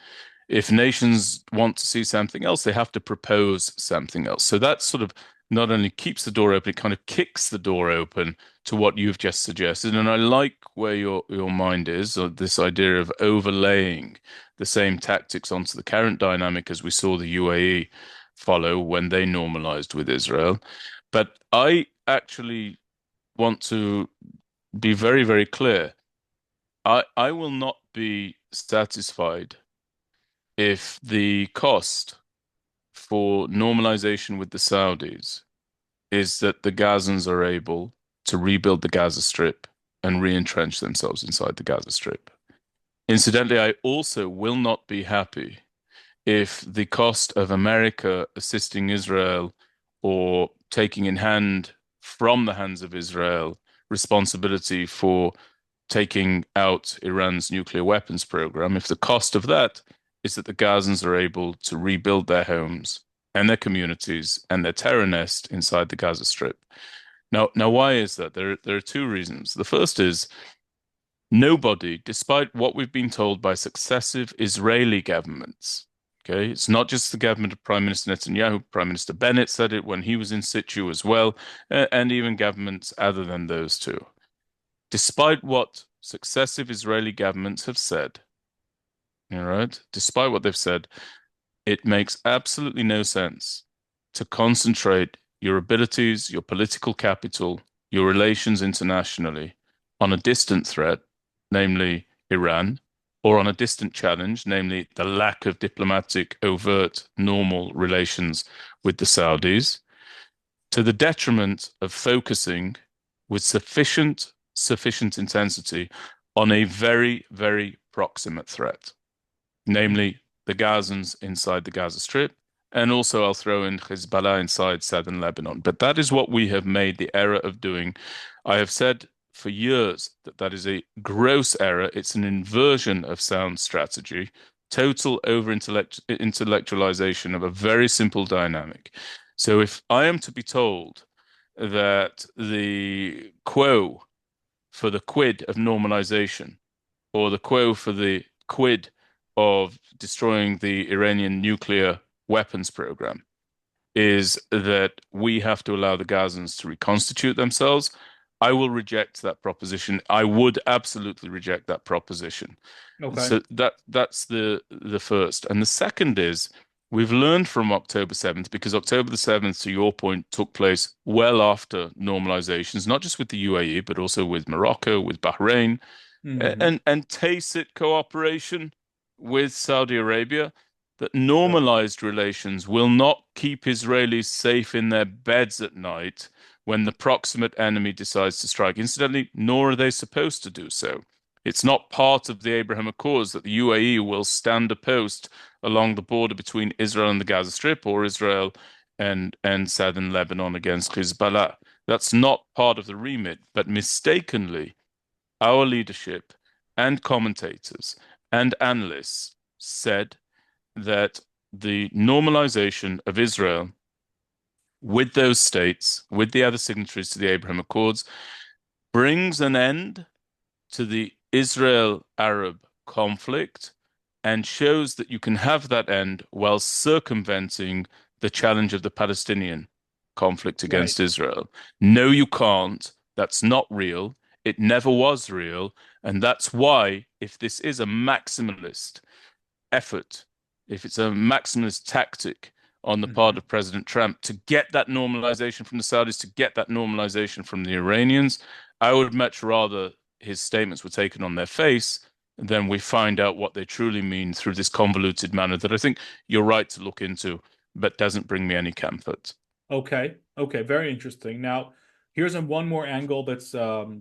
If nations want to see something else, they have to propose something else. So that sort of not only keeps the door open, it kind of kicks the door open to what you've just suggested. And I like where your mind is, or this idea of overlaying the same tactics onto the current dynamic as we saw the UAE follow when they normalized with Israel. But I actually want to be very, very clear. I will not be satisfied if the cost for normalization with the Saudis is that the Gazans are able to rebuild the Gaza Strip and re-entrench themselves inside the Gaza Strip. Incidentally, I also will not be happy if the cost of America assisting Israel or taking in hand from the hands of Israel responsibility for taking out Iran's nuclear weapons program, if the cost of that is that the Gazans are able to rebuild their homes and their communities and their terror nest inside the Gaza Strip. Now, why is that? There are two reasons. The first is nobody, despite what we've been told by successive Israeli governments, okay, it's not just the government of Prime Minister Netanyahu, Prime Minister Bennett said it when he was in situ as well, and even governments other than those two. Despite what successive Israeli governments have said, all right, despite what they've said, it makes absolutely no sense to concentrate your abilities, your political capital, your relations internationally on a distant threat, namely Iran, or on a distant challenge, namely the lack of diplomatic, overt, normal relations with the Saudis, to the detriment of focusing with sufficient intensity on a very, very proximate threat, namely the Gazans inside the Gaza Strip. And also, I'll throw in Hezbollah inside southern Lebanon. But that is what we have made the error of doing. I have said for years that that is a gross error. It's an inversion of sound strategy, total over-intellectualization of a very simple dynamic. So if I am to be told that the quo for the quid of normalization or the quo for the quid of destroying the Iranian nuclear weapons program is that we have to allow the Gazans to reconstitute themselves, I will reject that proposition. I would absolutely reject that proposition. Okay. So that's the first. And the second is we've learned from October 7th, because October the 7th, to your point, took place well after normalizations, not just with the UAE, but also with Morocco, with Bahrain, Hmm. and tacit cooperation with Saudi Arabia, that Sure. normalized relations will not keep Israelis safe in their beds at night when the proximate enemy decides to strike. Incidentally, nor are they supposed to do so. It's not part of the Abraham Accords that the UAE will stand a post along the border between Israel and the Gaza Strip, or Israel and southern Lebanon against Hezbollah. That's not part of the remit, but mistakenly our leadership and commentators and analysts said that the normalization of Israel with those states, with the other signatories to the Abraham Accords, brings an end to the Israel-Arab conflict and shows that you can have that end while circumventing the challenge of the Palestinian conflict Right. against Israel. No, you can't. That's not real. It never was real. And that's why, if this is a maximalist effort, if it's a maximalist tactic on the part Hmm. of President Trump to get that normalization from the Saudis, to get that normalization from the Iranians, I would much rather his statements were taken on their face than we find out what they truly mean through this convoluted manner that I think you're right to look into, but doesn't bring me any comfort. Okay. Okay. Very interesting. Now, here's one more angle that's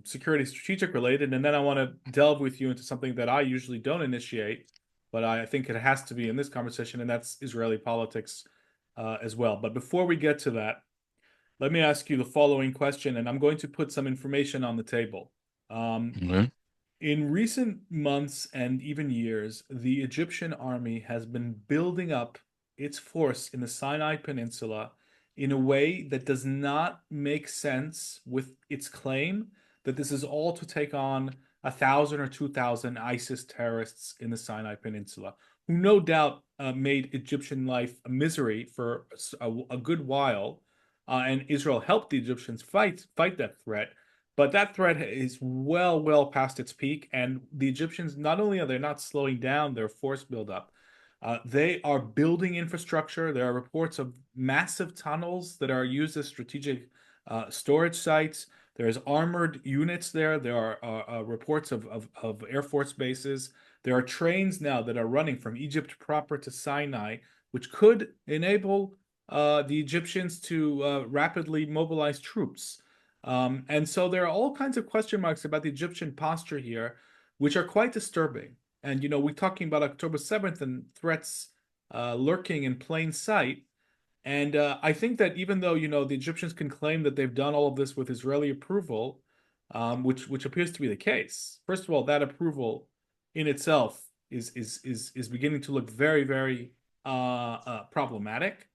security strategic related, and then I want to delve with you into something that I usually don't initiate, but I think it has to be in this conversation, and that's Israeli politics as well. But before we get to that, let me ask you the following question, and I'm going to put some information on the table. Um, Mhm. in recent months and even years, the Egyptian army has been building up its force in the Sinai Peninsula in a way that does not make sense with its claim that this is all to take on 1,000 or 2,000 ISIS terrorists in the Sinai Peninsula, who no doubt made Egyptian life a misery for a good while, and Israel helped the Egyptians fight that threat. But that threat is well past its peak, and the Egyptians, not only are they not slowing down their force buildup, they are building infrastructure. There are reports of massive tunnels that are used as strategic storage sites. There's armored units there. There are reports of Air Force bases. There are trains now that are running from Egypt proper to Sinai, which could enable the Egyptians to rapidly mobilize troops. And so there are all kinds of question marks about the Egyptian posture here, which are quite disturbing. And, we're talking about October 7th and threats lurking in plain sight. And I think that even though, the Egyptians can claim that they've done all of this with Israeli approval, which appears to be the case. First of all, that approval in itself is beginning to look very, very problematic.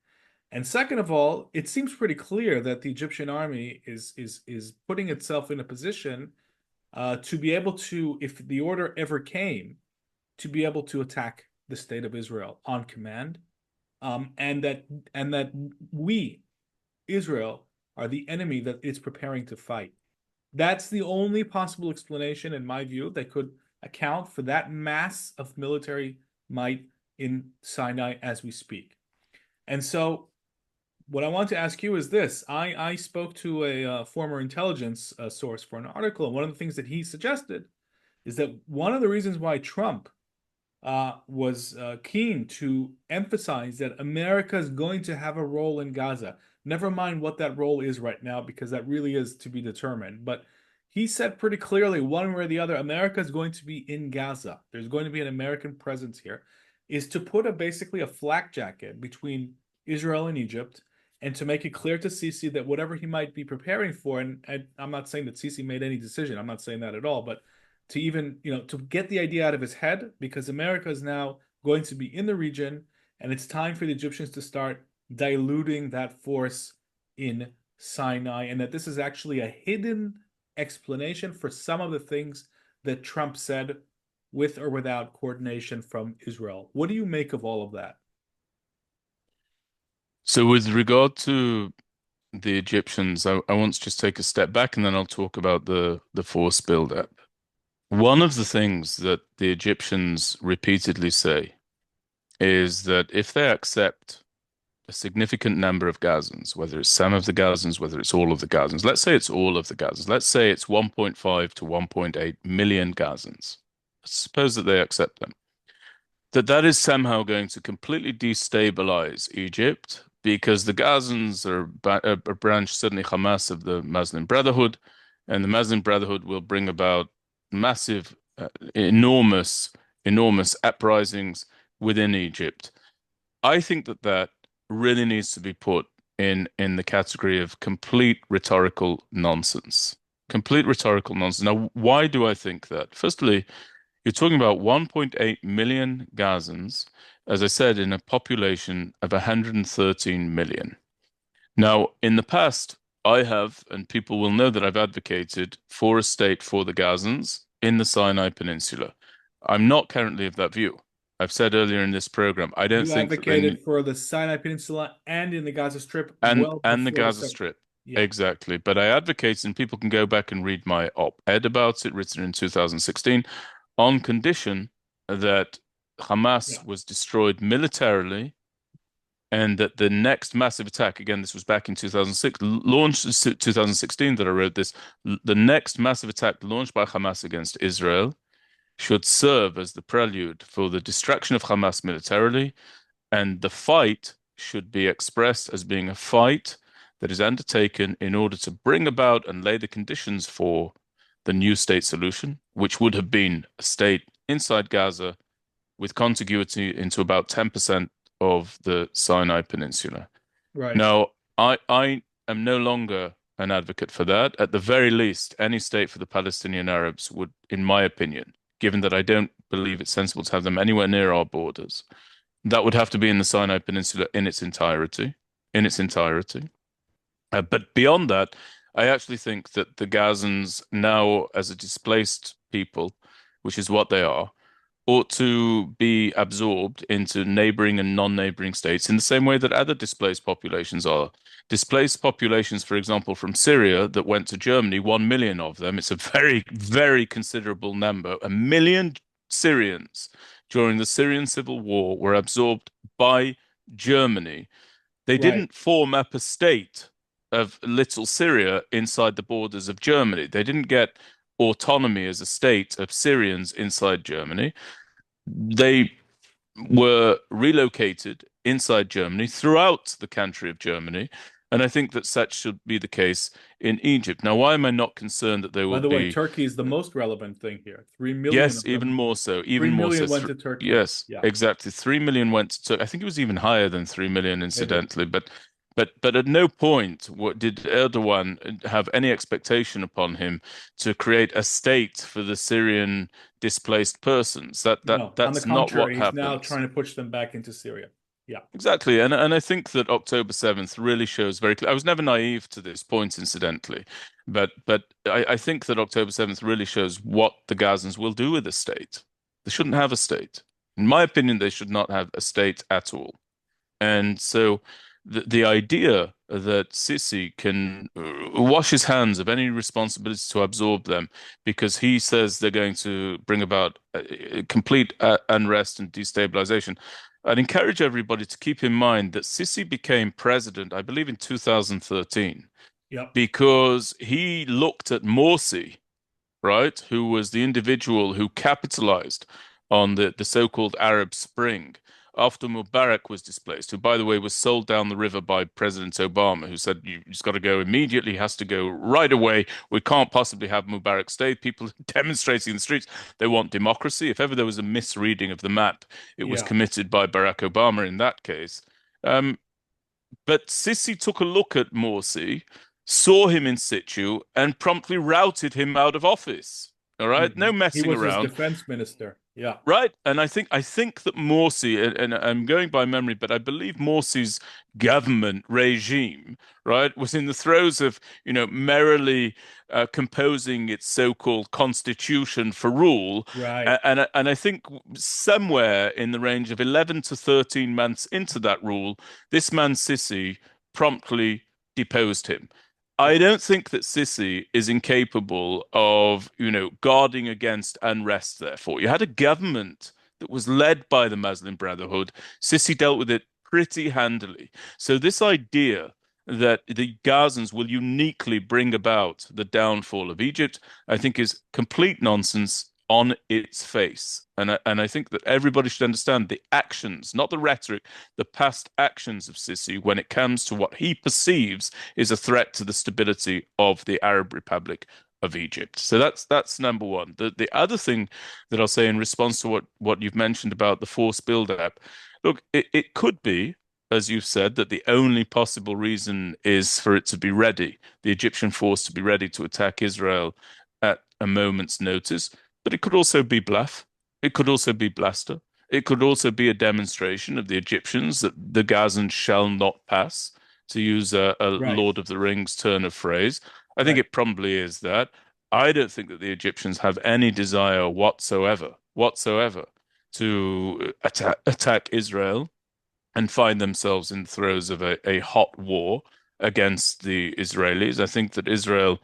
And second of all, it seems pretty clear that the Egyptian army is putting itself in a position to be able to, if the order ever came, to be able to attack the state of Israel on command, and that we, Israel, are the enemy that it's preparing to fight. That's the only possible explanation, in my view, that could account for that mass of military might in Sinai as we speak. And so what I want to ask you is this. I spoke to a former intelligence source for an article, and one of the things that he suggested is that one of the reasons why Trump was keen to emphasize that America is going to have a role in Gaza. Never mind what that role is right now, because that really is to be determined. But he said pretty clearly, one way or the other, America is going to be in Gaza. There's going to be an American presence here, is to put basically a flak jacket between Israel and Egypt, and to make it clear to Sisi that whatever he might be preparing for, and I'm not saying that Sisi made any decision, I'm not saying that at all, but to even, to get the idea out of his head, because America is now going to be in the region, and it's time for the Egyptians to start diluting that force in Sinai, and that this is actually a hidden explanation for some of the things that Trump said with or without coordination from Israel. What do you make of all of that? So with regard to the Egyptians, I want to just take a step back and then I'll talk about the force buildup. One of the things that the Egyptians repeatedly say is that if they accept a significant number of Gazans, whether it's some of the Gazans, whether it's all of the Gazans, let's say it's all of the Gazans, let's say it's 1.5 to 1.8 million Gazans. Suppose that they accept them, that is somehow going to completely destabilize Egypt because the Gazans are a branch, certainly Hamas, of the Muslim Brotherhood, and the Muslim Brotherhood will bring about massive, enormous uprisings within Egypt. I think that really needs to be put in the category of complete rhetorical nonsense. Complete rhetorical nonsense. Now, why do I think that? Firstly, you're talking about 1.8 million Gazans, as I said, in a population of 113 million. Now, in the past, I have, and people will know that I've advocated for a state for the Gazans in the Sinai Peninsula. I'm not currently of that view. I've said earlier in this program, I don't You think that they advocated for the Sinai Peninsula and in the Gaza Strip and well the before the Gaza seven. Strip. Yeah, Exactly. But I advocate, and people can go back and read my op-ed about it, written in 2016, on condition that yeah, Hamas was destroyed militarily and that the next massive attack, again, this was back in 2006, launched 2016 that I wrote this, the next massive attack launched by Hamas against Israel should serve as the prelude for the destruction of Hamas militarily, and the fight should be expressed as being a fight that is undertaken in order to bring about and lay the conditions for the new state solution, which would have been a state inside Gaza with contiguity into about 10% of the Sinai Peninsula. right. Now, I am no longer an advocate for that. At the very least, any state for the Palestinian Arabs would, in my opinion, given that I don't believe it's sensible to have them anywhere near our borders, that would have to be in the Sinai Peninsula in its entirety, in its entirety. But beyond that, I actually think that the Gazans now, as a displaced people, which is what they are, ought to be absorbed into neighboring and non-neighboring states in the same way that other displaced populations are. Displaced populations, for example, from Syria that went to Germany, 1 million of them, it's a very, very considerable number. A million Syrians during the Syrian civil war were absorbed by Germany. They Right. didn't form up a state. of little Syria inside the borders of Germany. They didn't get autonomy as a state of Syrians inside Germany. They were relocated inside Germany throughout the country of Germany. And I think that such should be the case in Egypt. Now, why am I not concerned that there By will the way, be, Turkey is the most relevant thing here. 3 million yes, of them, even 3 more so. million went to Turkey. Yes, Yeah, exactly. 3 million went to, I think it was even higher than 3 million, maybe. incidentally. But at no point did Erdogan have any expectation upon him to create a state for the Syrian displaced persons. No, on the That's not what contrary, he's now happened. trying to push them back into Syria. Yeah, Exactly, and I think that October 7th really shows very clear. I was never naive to this point, incidentally, but I think that October 7th really shows what the Gazans will do with the state. They shouldn't have a state. In my opinion, they should not have a state at all. And so the idea that Sisi can wash his hands of any responsibility to absorb them because he says they're going to bring about complete unrest and destabilization. I'd encourage everybody to keep in mind that Sisi became president, I believe, in 2013 yep, because he looked at Morsi, right, who was the individual who capitalized on the so-called Arab Spring after Mubarak was displaced, who, by the way, was sold down the river by President Obama, who said, He's got to go immediately, he has to go right away. We can't possibly have Mubarak stay. People demonstrating in the streets, they want democracy. If ever there was a misreading of the map, it was yeah, committed by Barack Obama in that case. Um, but Sisi took a look at Morsi, saw him in situ, and promptly routed him out of office. All right, no He messing was his around. defense minister. Yeah, Right, and I think that Morsi, and I'm going by memory, but I believe Morsi's government regime, right, was in the throes of, merrily composing its so-called constitution for rule, right. and I think somewhere in the range of 11 to 13 months into that rule, this man Sisi promptly deposed him. I Yeah, don't think that Sisi is incapable of, guarding against unrest, therefore. You had a government that was led by the Muslim Brotherhood. Sisi dealt with it pretty handily. So this idea that the Gazans will uniquely bring about the downfall of Egypt, I think is complete nonsense on its face. And I think that everybody should understand the actions, not the rhetoric, the past actions of Sisi when it comes to what he perceives is a threat to the stability of the Arab Republic of Egypt. So that's number one. The other thing that I'll say in response to what you've mentioned about the force build-up, look, it could be, as you've said, that the only possible reason is for it to be ready, the Egyptian force to be ready to attack Israel at a moment's notice. But it could also be bluff. It could also be bluster. It could also be a demonstration of the Egyptians that the Gazans shall not pass, to use a right, Lord of the Rings turn of phrase. I think right. it probably is that. I don't think that the Egyptians have any desire whatsoever, to attack Israel and find themselves in the throes of a hot war against the Israelis. I think that Israel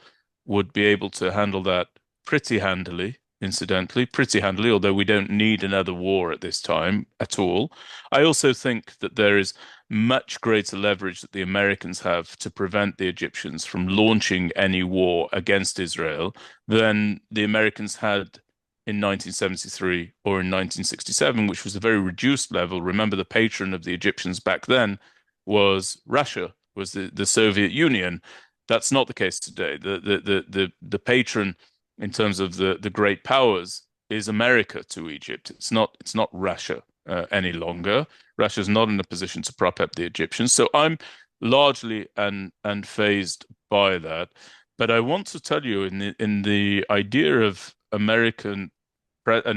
would be able to handle that pretty handily, incidentally, pretty handily, although we don't need another war at this time at all. I also think that there is much greater leverage that the Americans have to prevent the Egyptians from launching any war against Israel than the Americans had in 1973 or in 1967, which was a very reduced level. Remember, the patron of the Egyptians back then was Russia, was the Soviet Union. That's not the case today. The patron in terms of the great powers is America to Egypt. It's not Russia any longer. Russia's not in a position to prop up the Egyptians. So I'm largely unfazed by that. But I want to tell you in the idea of an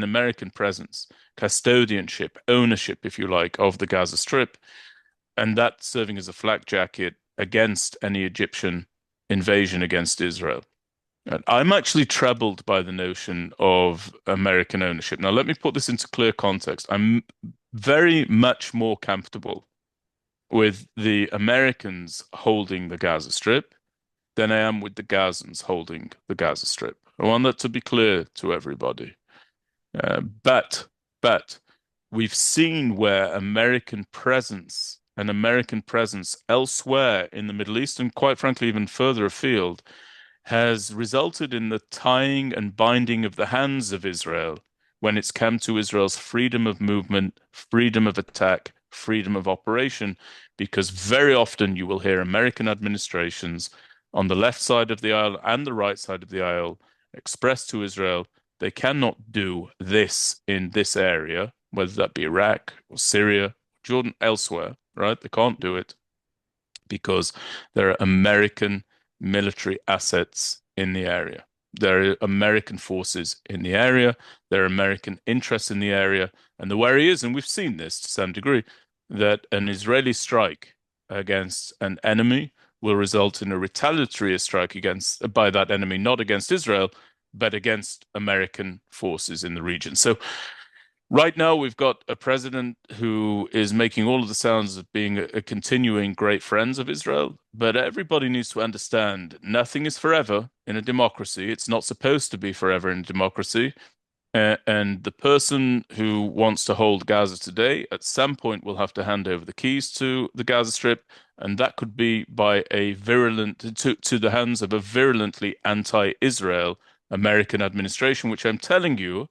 American presence, custodianship, ownership, if you like, of the Gaza Strip, and that serving as a flak jacket against any Egyptian invasion against Israel. And I'm actually troubled by the notion of American ownership. Now, let me put this into clear context. I'm very much more comfortable with the Americans holding the Gaza Strip than I am with the Gazans holding the Gaza Strip. I want that to be clear to everybody. But we've seen where American presence an American presence elsewhere in the Middle East and quite frankly even further afield has resulted in the tying and binding of the hands of Israel when it's come to Israel's freedom of movement, freedom of attack, freedom of operation, because very often you will hear American administrations on the left side of the aisle and the right side of the aisle express to Israel they cannot do this in this area, whether that be Iraq or Syria, Jordan, elsewhere, right? They can't do it because there are American military assets in the area. There are American forces in the area. There are American interests in the area. And the worry is, and we've seen this to some degree, that an Israeli strike against an enemy will result in a retaliatory strike against by that enemy, not against Israel, but against American forces in the region. So right now, we've got a president who is making all of the sounds of being a continuing great friends of Israel, but everybody needs to understand nothing is forever in a democracy. It's not supposed to be forever in a democracy. And the person who wants to hold Gaza today, at some point, will have to hand over the keys to the Gaza Strip, and that could be by a virulent to the hands of a virulently anti-Israel American administration, which I'm telling you,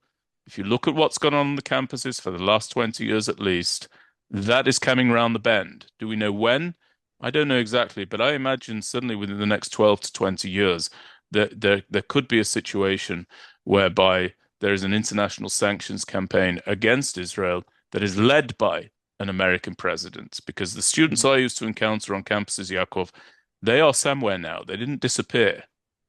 if you look at what's gone on the campuses for the last 20 years at least, that is coming round the bend. Do we know when? I don't know exactly, but I imagine suddenly within the next 12 to 20 years, there could be a situation whereby there is an international sanctions campaign against Israel that is led by an American president. Because the students Mhm. I used to encounter on campuses, Yaakov, they are somewhere now. They didn't disappear,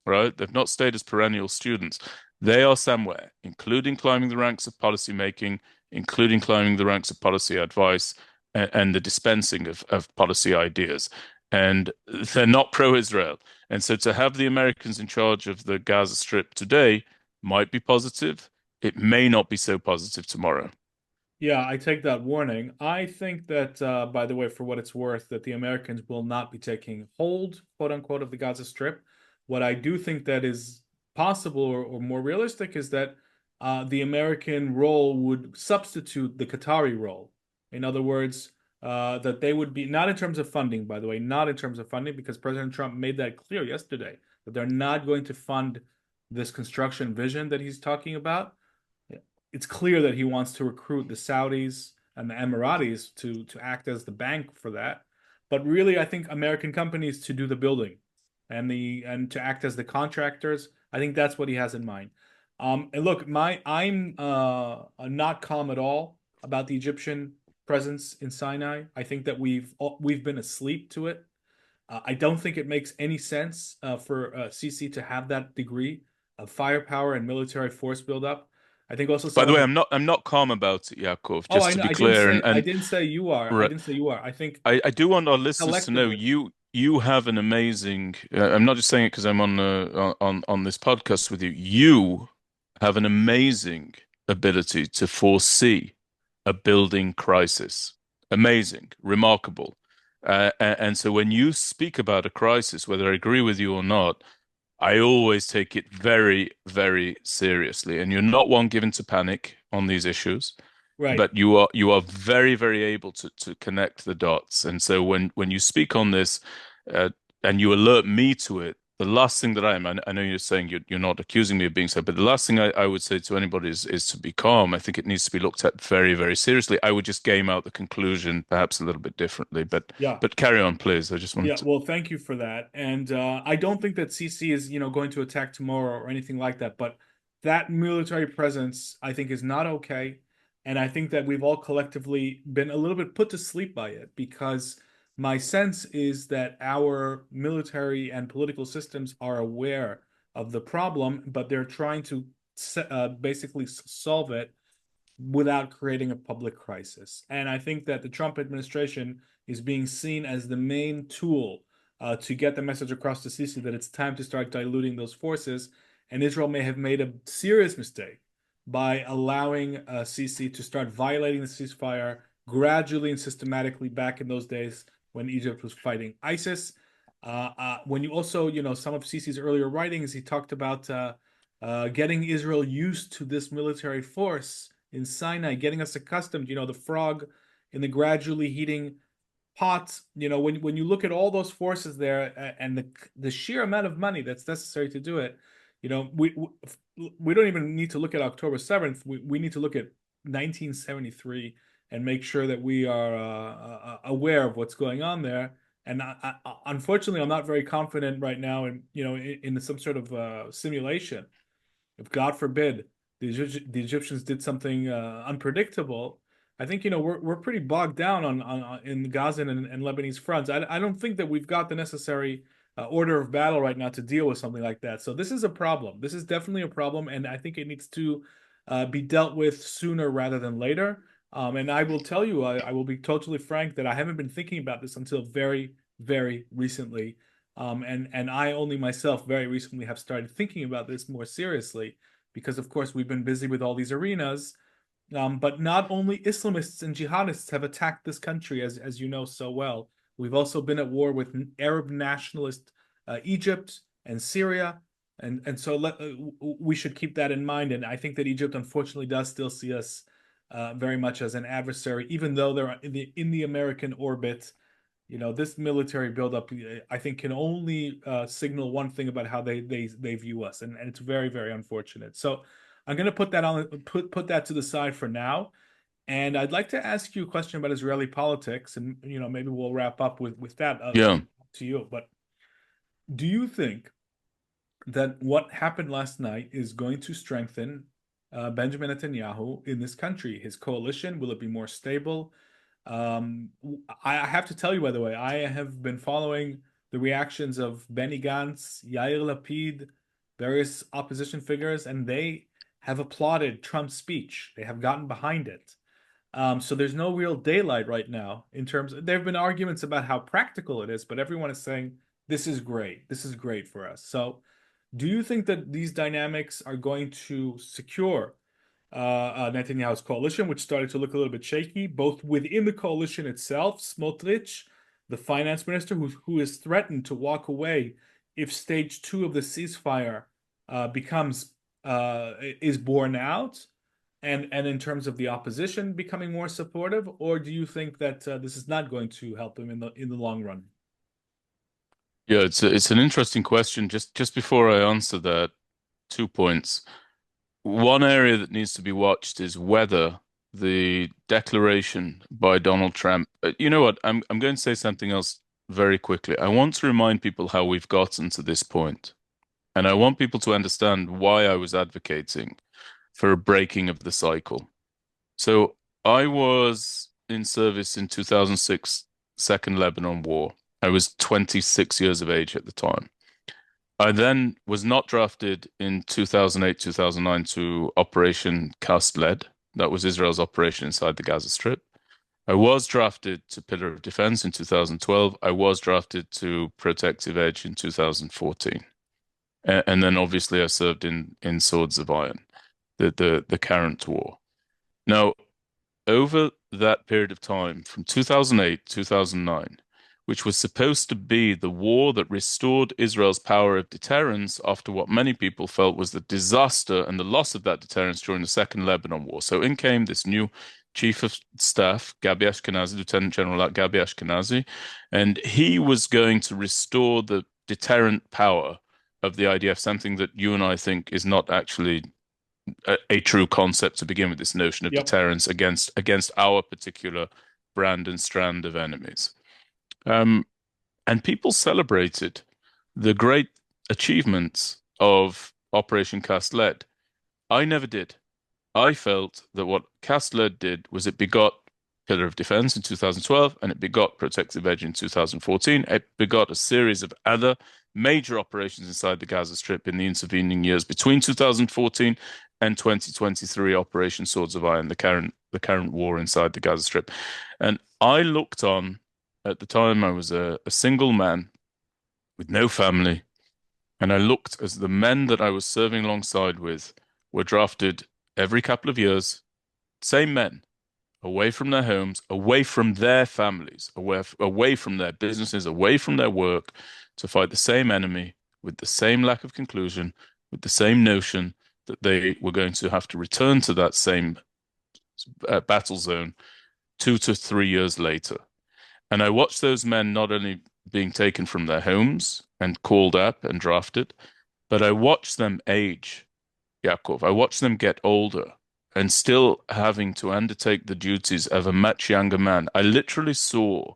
right? They've not stayed as perennial students. They are somewhere, including climbing the ranks of policymaking, including climbing the ranks of policy advice and the dispensing of policy ideas. And they're not pro-Israel. And so to have the Americans in charge of the Gaza Strip today might be positive. It may not be so positive tomorrow. Yeah, I take that warning. I think that, by the way, for what it's worth, that the Americans will not be taking hold, quote unquote, of the Gaza Strip. What I do think that is possible or more realistic is that the American role would substitute the Qatari role. In other words, that they would be, not in terms of funding, by the way, not in terms of funding, because President Trump made that clear yesterday, that they're not going to fund this construction vision that he's talking about. It's clear that he wants to recruit the Saudis and the Emiratis to act as the bank for that. But really, I think American companies to do the building and to act as the contractors. I think that's what he has in mind. And look, I'm not calm at all about the Egyptian presence in Sinai. I think that we've been asleep to it. I don't think it makes any sense for Sisi to have that degree of firepower and military force buildup. I think also By some the of way, the. I'm not calm about it, Yakov, Oh, just I to know. be clear. And I didn't say you are. I right, didn't say you are. I think I do want our listeners to know collectively. you have an amazing. I'm not just saying it because I'm on this podcast with you. You have an amazing ability to foresee a building crisis. Amazing, remarkable. And so when you speak about a crisis, whether I agree with you or not, I always take it very, very seriously. And you're not one given to panic on these issues, Right. but you are very, very able to connect the dots. And so when you speak on this, uh, and you alert me to it, the last thing that I know you're saying you're not accusing me of being so, but the last thing I would say to anybody is to be calm. I think it needs to be looked at very, very seriously. I would just game out the conclusion perhaps a little bit differently, Yeah. but carry on, please. I just wanted Yeah, to. well, thank you for that. And I don't think that CC is, going to attack tomorrow or anything like that. But that military presence, I think, is not okay. And I think that we've all collectively been a little bit put to sleep by it because my sense is that our military and political systems are aware of the problem, but they're trying to basically solve it without creating a public crisis. And I think that the Trump administration is being seen as the main tool to get the message across to Sisi that it's time to start diluting those forces. And Israel may have made a serious mistake by allowing Sisi to start violating the ceasefire gradually and systematically back in those days when Egypt was fighting ISIS. When you also, some of Sisi's earlier writings, he talked about getting Israel used to this military force in Sinai, getting us accustomed, the frog in the gradually heating pot. When you look at all those forces there and the sheer amount of money that's necessary to do it, we don't even need to look at October 7th. We need to look at 1973 and make sure that we are aware of what's going on there. And unfortunately, I'm not very confident right now in some sort of simulation. If God forbid the Egyptians did something unpredictable, I think we're pretty bogged down on in the Gazan and Lebanese fronts. I don't think that we've got the necessary order of battle right now to deal with something like that. So this is a problem. This is definitely a problem, and I think it needs to be dealt with sooner rather than later. And I will tell you, I will be totally frank that I haven't been thinking about this until very, very recently. And I only myself very recently have started thinking about this more seriously because, of course, we've been busy with all these arenas. But not only Islamists and jihadists have attacked this country, as you know so well. We've also been at war with Arab nationalist Egypt and Syria, and so we should keep that in mind. And I think that Egypt, unfortunately, does still see us very much as an adversary, even though they're in the American orbit. This military buildup, I think, can only signal one thing about how they view us, and it's very, very unfortunate. So I'm going to put that to the side for now, and I'd like to ask you a question about Israeli politics, and maybe we'll wrap up with that Yeah. to you. But do you think that what happened last night is going to strengthen Benjamin Netanyahu in this country? His coalition, will it be more stable? I have to tell you, by the way, I have been following the reactions of Benny Gantz, Yair Lapid, various opposition figures, and they have applauded Trump's speech. They have gotten behind it. So there's no real daylight right now in terms there have been arguments about how practical it is, but everyone is saying this is great. This is great for us. So do you think that these dynamics are going to secure Netanyahu's coalition, which started to look a little bit shaky, both within the coalition itself? Smotrich, the finance minister, who has threatened to walk away if stage 2 of the ceasefire becomes is borne out, and in terms of the opposition becoming more supportive, or do you think that this is not going to help him in the long run? Yeah, it's an interesting question. Just before I answer that, 2 points. One area that needs to be watched is whether the declaration by Donald Trump. You know what? I'm going to say something else very quickly. I want to remind people how we've gotten to this point, and I want people to understand why I was advocating for a breaking of the cycle. So I was in service in 2006, Second Lebanon War. I was 26 years of age at the time. I then was not drafted in 2008, 2009 to Operation Cast Lead. That was Israel's operation inside the Gaza Strip. I was drafted to Pillar of Defense in 2012. I was drafted to Protective Edge in 2014. And then obviously I served in Swords of Iron, the current war. Now, over that period of time, from 2008, 2009, which was supposed to be the war that restored Israel's power of deterrence after what many people felt was the disaster and the loss of that deterrence during the Second Lebanon War. So in came this new Chief of Staff, Gabi Ashkenazi, Lieutenant General Gabi Ashkenazi, and he was going to restore the deterrent power of the IDF, something that you and I think is not actually a true concept to begin with, this notion of Yep. deterrence against our particular brand and strand of enemies. And people celebrated the great achievements of Operation Cast Lead. I never did. I felt that what Cast Lead did was it begot Pillar of Defense in 2012 and it begot Protective Edge in 2014. It begot a series of other major operations inside the Gaza Strip in the intervening years between 2014 and 2023, Operation Swords of Iron, the current war inside the Gaza Strip. And I looked on. At the time, I was a single man with no family, and I looked as the men that I was serving alongside with were drafted every couple of years, same men, away from their homes, away from their families, away from their businesses, away from their work, to fight the same enemy with the same lack of conclusion, with the same notion that they were going to have to return to that same battle zone 2 to 3 years later. And I watched those men not only being taken from their homes and called up and drafted, but I watched them age, Yaakov. I watched them get older and still having to undertake the duties of a much younger man. I literally saw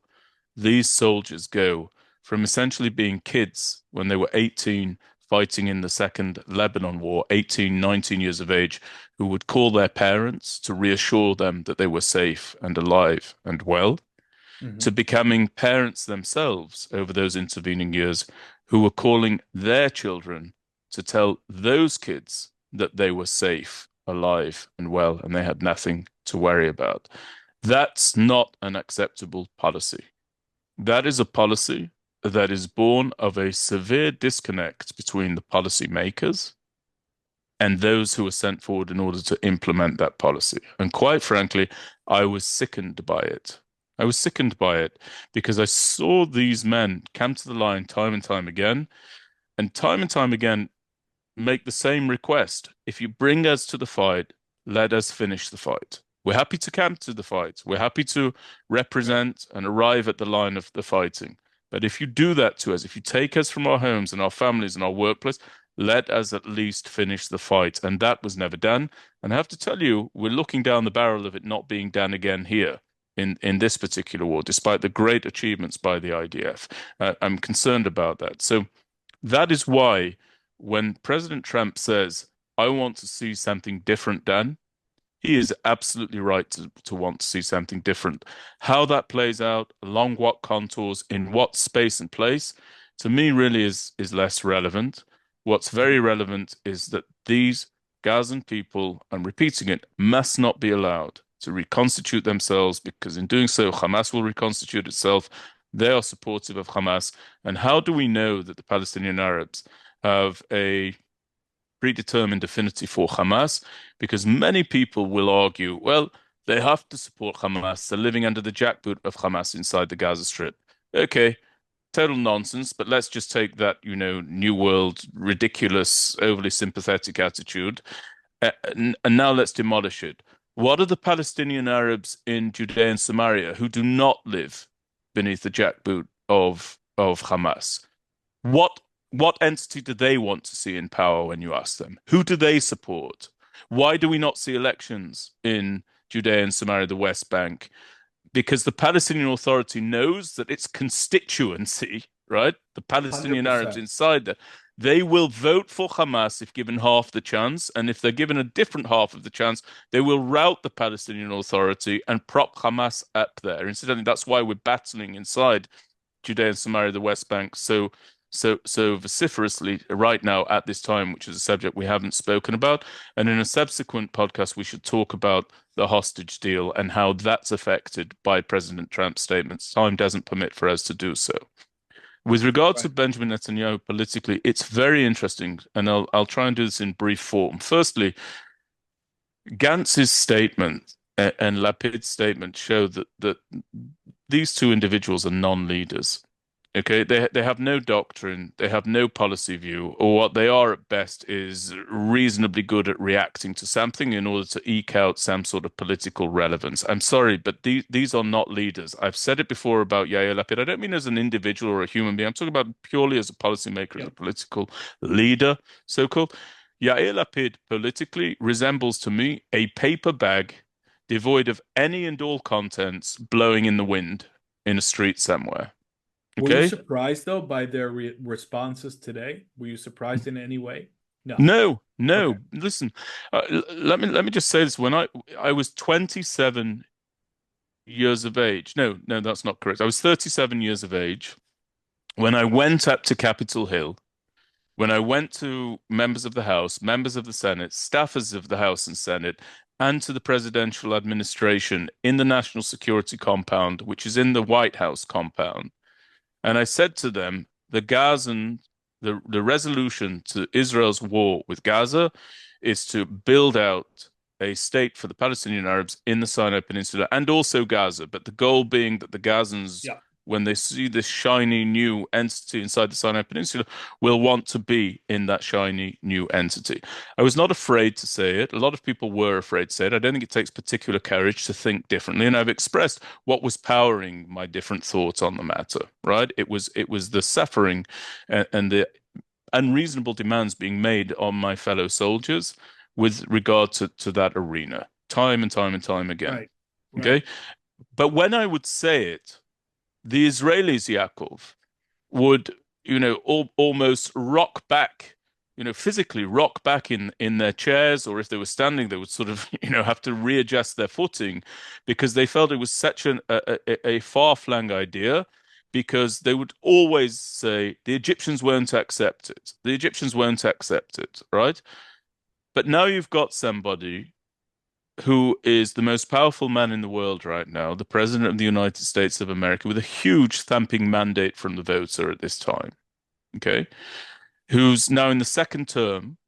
these soldiers go from essentially being kids when they were 18, fighting in the Second Lebanon War, 18, 19 years of age, who would call their parents to reassure them that they were safe and alive and well, to Hmm. becoming parents themselves over those intervening years who were calling their children to tell those kids that they were safe, alive, and well, and they had nothing to worry about. That's not an acceptable policy. That is a policy that is born of a severe disconnect between the policy makers and those who were sent forward in order to implement that policy. And quite frankly, I was sickened by it. I was sickened by it because I saw these men come to the line time and time again make the same request. If you bring us to the fight, let us finish the fight. We're happy to come to the fight. We're happy to Right. represent and arrive at the line of the fighting. But if you do that to us, if you take us from our homes and our families and our workplace, let us at least finish the fight. And that was never done. And I have to tell you, we're looking down the barrel of it not being done again here in this particular war, despite the great achievements by the IDF. I'm concerned about that. So that is why when President Trump says, I want to see something different done, he is absolutely right to want to see something different. How that plays out, along what contours, in what space and place, to me really is less relevant. What's very Mhm. relevant is that these Gazan people, I'm repeating it, must not be allowed to reconstitute themselves because in doing so, Hamas will reconstitute itself. They are supportive of Hamas. And how do we know that the Palestinian Arabs have a predetermined affinity for Hamas? Because many people will argue, well, they have to support Hamas. They're living under the jackboot of Hamas inside the Gaza Strip. Okay, total nonsense, but let's just take that, New World, ridiculous, overly sympathetic attitude, and now let's demolish it. What are the Palestinian Arabs in Judea and Samaria who do not live beneath the jackboot of Hamas? What what entity do they want to see in power when you ask them? Who do they support? Why do we not see elections in Judea and Samaria, the West Bank? Because the Palestinian Authority knows that its constituency, right, the Palestinian Arabs 100%. inside there, they will vote for Hamas if given half the chance. And if they're given a different half of the chance, they will rout the Palestinian Authority and prop Hamas up there. Incidentally, that's why we're battling inside Judea and Samaria, the West Bank, so vociferously right now at this time, which is a subject we haven't spoken about. And in a subsequent podcast, we should talk about the hostage deal and how that's affected by President Trump's statements. Time doesn't permit for us to do so. With regard to Right. Benjamin Netanyahu politically, it's very interesting, and I'll try and do this in brief form. Firstly, Gantz's statement and Lapid's statement show that these two individuals are non-leaders. Okay, they have no doctrine, they have no policy view, or what they are at best is reasonably good at reacting to something in order to eke out some sort of political relevance. I'm sorry, but these are not leaders. I've said it before about Yair Lapid. I don't mean as an individual or a human being. I'm talking about purely as a policymaker, as a Yep. political leader, so-called. Yair Lapid politically resembles to me a paper bag devoid of any and all contents blowing in the wind in a street somewhere. Were you Okay? surprised though by their re responses today? Were you surprised in any way? No. No, Okay. no. Listen, let me just say this. When I was 27 years of age. No, no, that's not correct. I was 37 years of age when I went up to Capitol Hill, when I went to members of the House, members of the Senate, staffers of the House and Senate, and to the presidential administration in the National Security Compound, which is in the White House compound. And I said to them, the resolution to Israel's war with Gaza is to build out a state for the Palestinian Arabs in the Sinai Peninsula and also Gaza, but the goal being that the Gazans Yeah. when they see this shiny new entity inside the Sinai Peninsula, will want to be in that shiny new entity. I was not afraid to say it. A lot of people were afraid to say it. I don't think it takes particular courage to think differently. And I've expressed what was powering my different thoughts on the matter, right? It was the suffering and the unreasonable demands being made on my fellow soldiers with regard to that arena, time and time and time again. Right. Right. Okay. But when I would say it, the Israelis, Yaakov, would, almost rock back, physically rock back in their chairs, or if they were standing, they would sort of, have to readjust their footing because they felt it was such a far-flung idea. Because they would always say the Egyptians won't accept it. The Egyptians won't accept it, right? But now you've got somebody who is the most powerful man in the world right now, the President of the United States of America, with a huge thumping mandate from the voter at this time, okay, who's now in the second term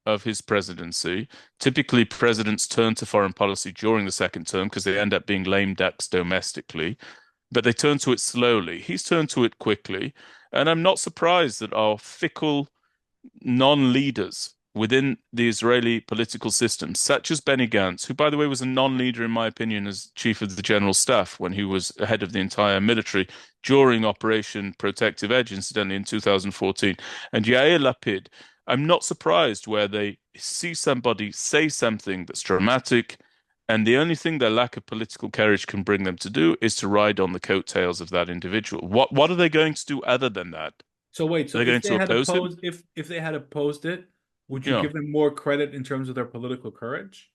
of his presidency. Typically, presidents turn to foreign policy during the second term because they end up being lame ducks domestically, but they turn to it slowly. He's turned to it quickly, and I'm not surprised that our fickle non-leaders within the Israeli political system, such as Benny Gantz, who, by the way, was a non-leader, in my opinion, as chief of the general staff when he was head of the entire military during Operation Protective Edge, incidentally, in 2014, and Yair Lapid. I'm not surprised where they see somebody say something that's dramatic, and the only thing their lack of political courage can bring them to do is to ride on the coattails of that individual. What are they going to do other than that? So wait, Are so they if going they to had oppose him? opposed if they had opposed it, would you Yeah. give them more credit in terms of their political courage?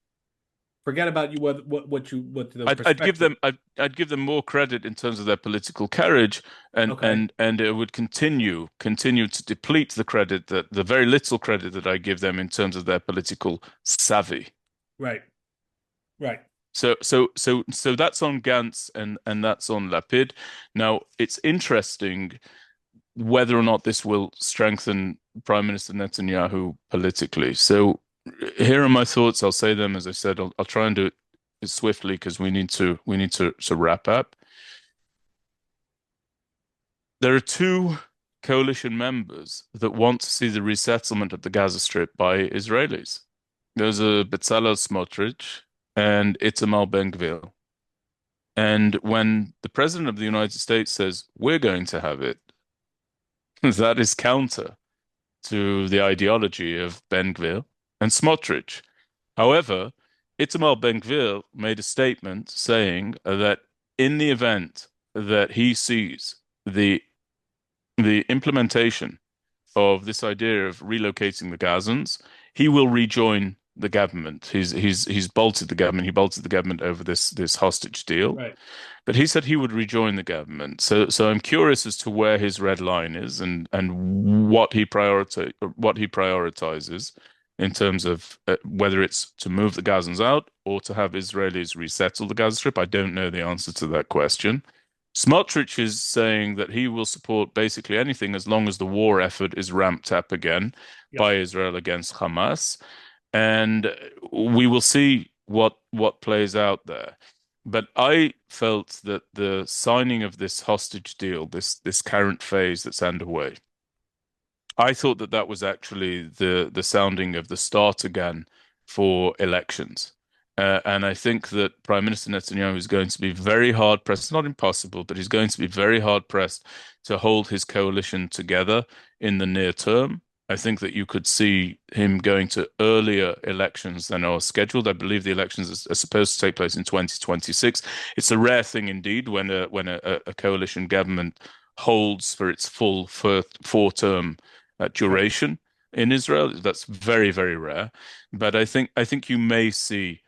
Forget about you what the I'd give perspective. them I'd give them more credit in terms of their political courage, and Okay. and it would continue to deplete the credit, that the very little credit that I give them in terms of their political savvy. Right. Right. So that's on Gantz, and that's on Lapid. Now it's interesting whether or not this will strengthen Prime Minister Netanyahu politically. So here are my thoughts. I'll say them as I said. I'll try and do it swiftly because we need to wrap up. There are two coalition members that want to see the resettlement of the Gaza Strip by Israelis. Those are Bezalel Smotrich and Itamar Ben-Gvir. And when the President of the United States says, we're going to have it, that is counter to the ideology of Ben-Gvir and Smotrich. However, Itamar Ben-Gvir made a statement saying that in the event that he sees the implementation of this idea of relocating the Gazans, he will rejoin the government. He's bolted the government. He bolted the government over this hostage deal. Right. But he said he would rejoin the government. So I'm curious as to where his red line is, and what he prioritizes in terms of whether it's to move the Gazans out or to have Israelis resettle the Gaza Strip. I don't know the answer to that question. Smotrich is saying that he will support basically anything as long as the war effort is ramped up again Yep. by Israel against Hamas, and we will see what plays out there. But I felt that the signing of this hostage deal, this current phase that's underway, I thought that that was actually the sounding of the start again for elections. And I think that Prime Minister Netanyahu is going to be very hard pressed, not impossible, but he's going to be very hard pressed to hold his coalition together in the near term. I think that you could see him going to earlier elections than are scheduled. I believe the elections are supposed to take place in 2026. It's a rare thing indeed when a coalition government holds for its full four-term Right. duration in Israel. That's very, very rare. But I think you may see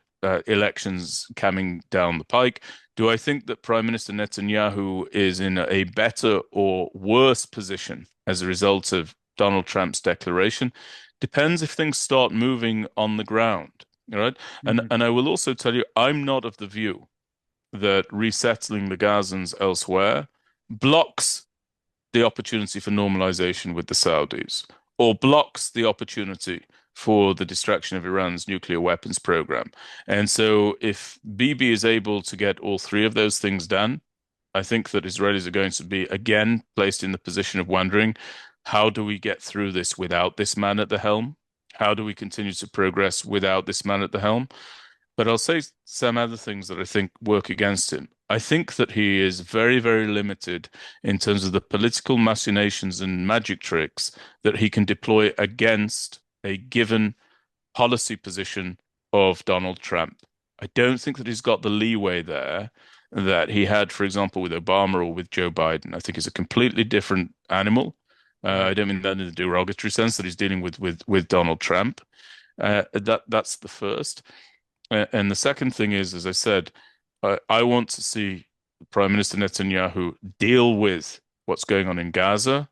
elections coming down the pike. Do I think that Prime Minister Netanyahu is in a better or worse position as a result of Donald Trump's declaration? Depends if things start moving on the ground. All right. And Mhm. and I will also tell you, I'm not of the view that resettling the Gazans elsewhere blocks the opportunity for normalization with the Saudis, or blocks the opportunity for the destruction of Iran's nuclear weapons program. And so if Bibi is able to get all three of those things done, I think that Israelis are going to be again placed in the position of wondering, how do we get through this without this man at the helm? How do we continue to progress without this man at the helm? But I'll say some other things that I think work against him. I think that he is very, very limited in terms of the political machinations and magic tricks that he can deploy against a given policy position of Donald Trump. I don't think that he's got the leeway there that he had, for example, with Obama or with Joe Biden. I think he's a completely different animal. I Right. don't mean that in the derogatory sense that he's dealing with Donald Trump. That's the first. And the second thing is, as I said, I want to see Prime Minister Netanyahu deal with what's going on in Gaza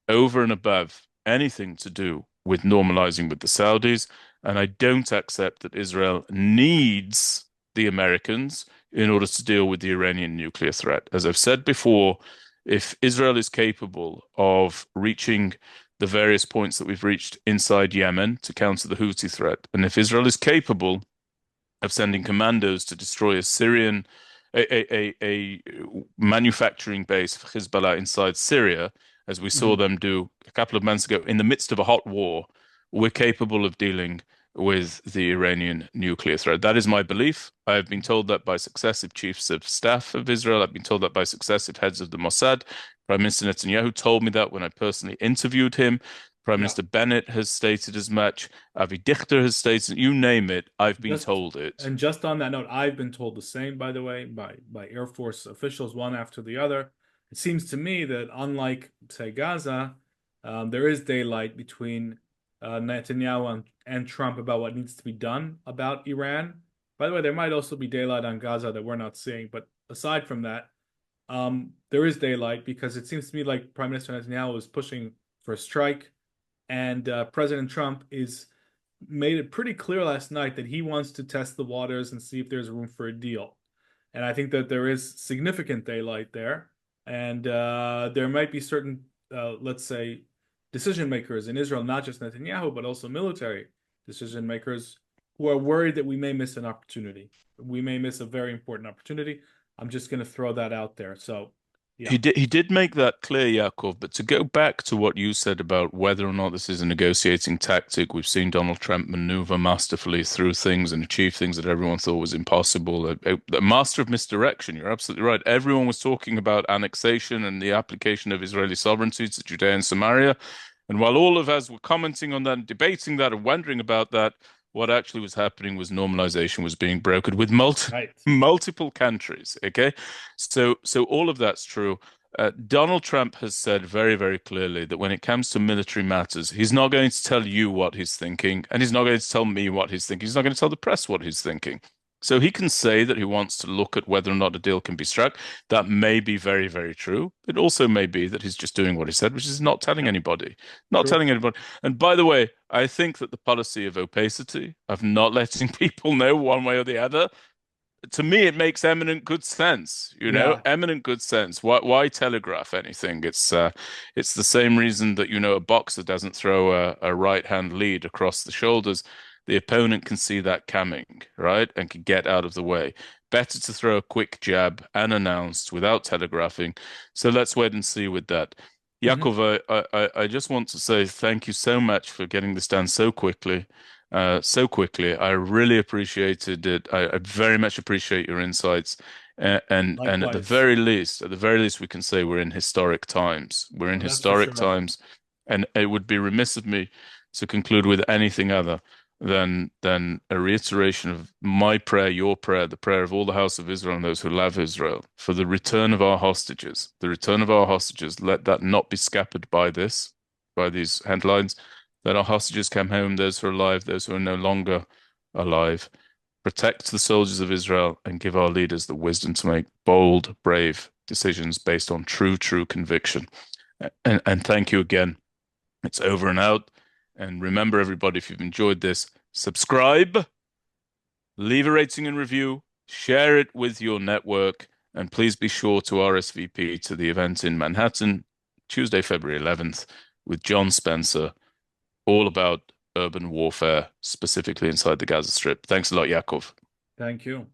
over and above anything to do with normalizing with the Saudis. And I don't accept that Israel needs the Americans in order to deal with the Iranian nuclear threat. As I've said before, if Israel is capable of reaching the various points that we've reached inside Yemen to counter the Houthi threat, and if Israel is capable of sending commandos to destroy a Syrian a manufacturing base for Hezbollah inside Syria, as we saw Mhm. them do a couple of months ago in the midst of a hot war, we're capable of dealing with the Iranian nuclear threat. That is my belief. I have been told that by successive chiefs of staff of Israel. I've been told that by successive heads of the Mossad. Prime Minister Netanyahu told me that when I personally interviewed him. Prime Yeah. Minister Bennett has stated as much. Avi Dichter has stated, you name it, I've been Just told it. and just on that note, I've been told the same, by the way, by Air Force officials, one after the other. It seems to me that unlike, say, Gaza, there is daylight between Netanyahu and Trump about what needs to be done about Iran. By the way, there might also be daylight on Gaza that we're not seeing, but aside from that, there is daylight because it seems to me like Prime Minister Netanyahu is pushing for a strike, and President Trump is made it pretty clear last night that he wants to test the waters and see if there's room for a deal. And I think that there is significant daylight there. And there might be certain, let's say, decision makers in Israel, not just Netanyahu, but also military decision makers who are worried that we may miss an opportunity. We may miss a very important opportunity. I'm just going to throw that out there. So, yeah. He did make that clear, Yaakov, but to go back to what you said about whether or not this is a negotiating tactic, we've seen Donald Trump maneuver masterfully through things and achieve things that everyone thought was impossible. A master of misdirection, you're absolutely right. Everyone was talking about annexation and the application of Israeli sovereignty to Judea and Samaria. And while all of us were commenting on that and debating that and wondering about that, what actually was happening was normalization was being brokered with Right. multiple countries. Okay, so all of that's true. Donald Trump has said very, very clearly that when it comes to military matters, he's not going to tell you what he's thinking, and he's not going to tell me what he's thinking. He's not going to tell the press what he's thinking. So he can say that he wants to look at whether or not a deal can be struck. That may be very, very true. It also may be that he's just doing what he said, which is not telling Yeah. anybody, not True. telling anybody. And by the way, I think that the policy of opacity, of not letting people know one way or the other, to me, it makes eminent good sense, Yeah. eminent good sense. Why telegraph anything? It's the same reason that, a boxer doesn't throw a right hand lead across the shoulders. The opponent can see that coming, right? And can get out of the way. Better to throw a quick jab unannounced without telegraphing. So let's wait and see with that. Hmm. Yaakov, I just want to say thank you so much for getting this done so quickly. I really appreciated it. I very much appreciate your insights. And Likewise. at the very least, we can say we're in historic times. We're in Oh, that's for historic sure. times, and it would be remiss of me to conclude with anything other than a reiteration of my prayer, your prayer, the prayer of all the house of Israel and those who love Israel for the return of our hostages. The return of our hostages. Let that not be scuppered by these headlines. Let our hostages come home, those who are alive, those who are no longer alive. Protect the soldiers of Israel and give our leaders the wisdom to make bold, brave decisions based on true conviction. And thank you again. It's over and out. And remember, everybody, if you've enjoyed this, subscribe, leave a rating and review, share it with your network, and please be sure to RSVP to the event in Manhattan, Tuesday, February 11th, with John Spencer, all about urban warfare, specifically inside the Gaza Strip. Thanks a lot, Yaakov. Thank you.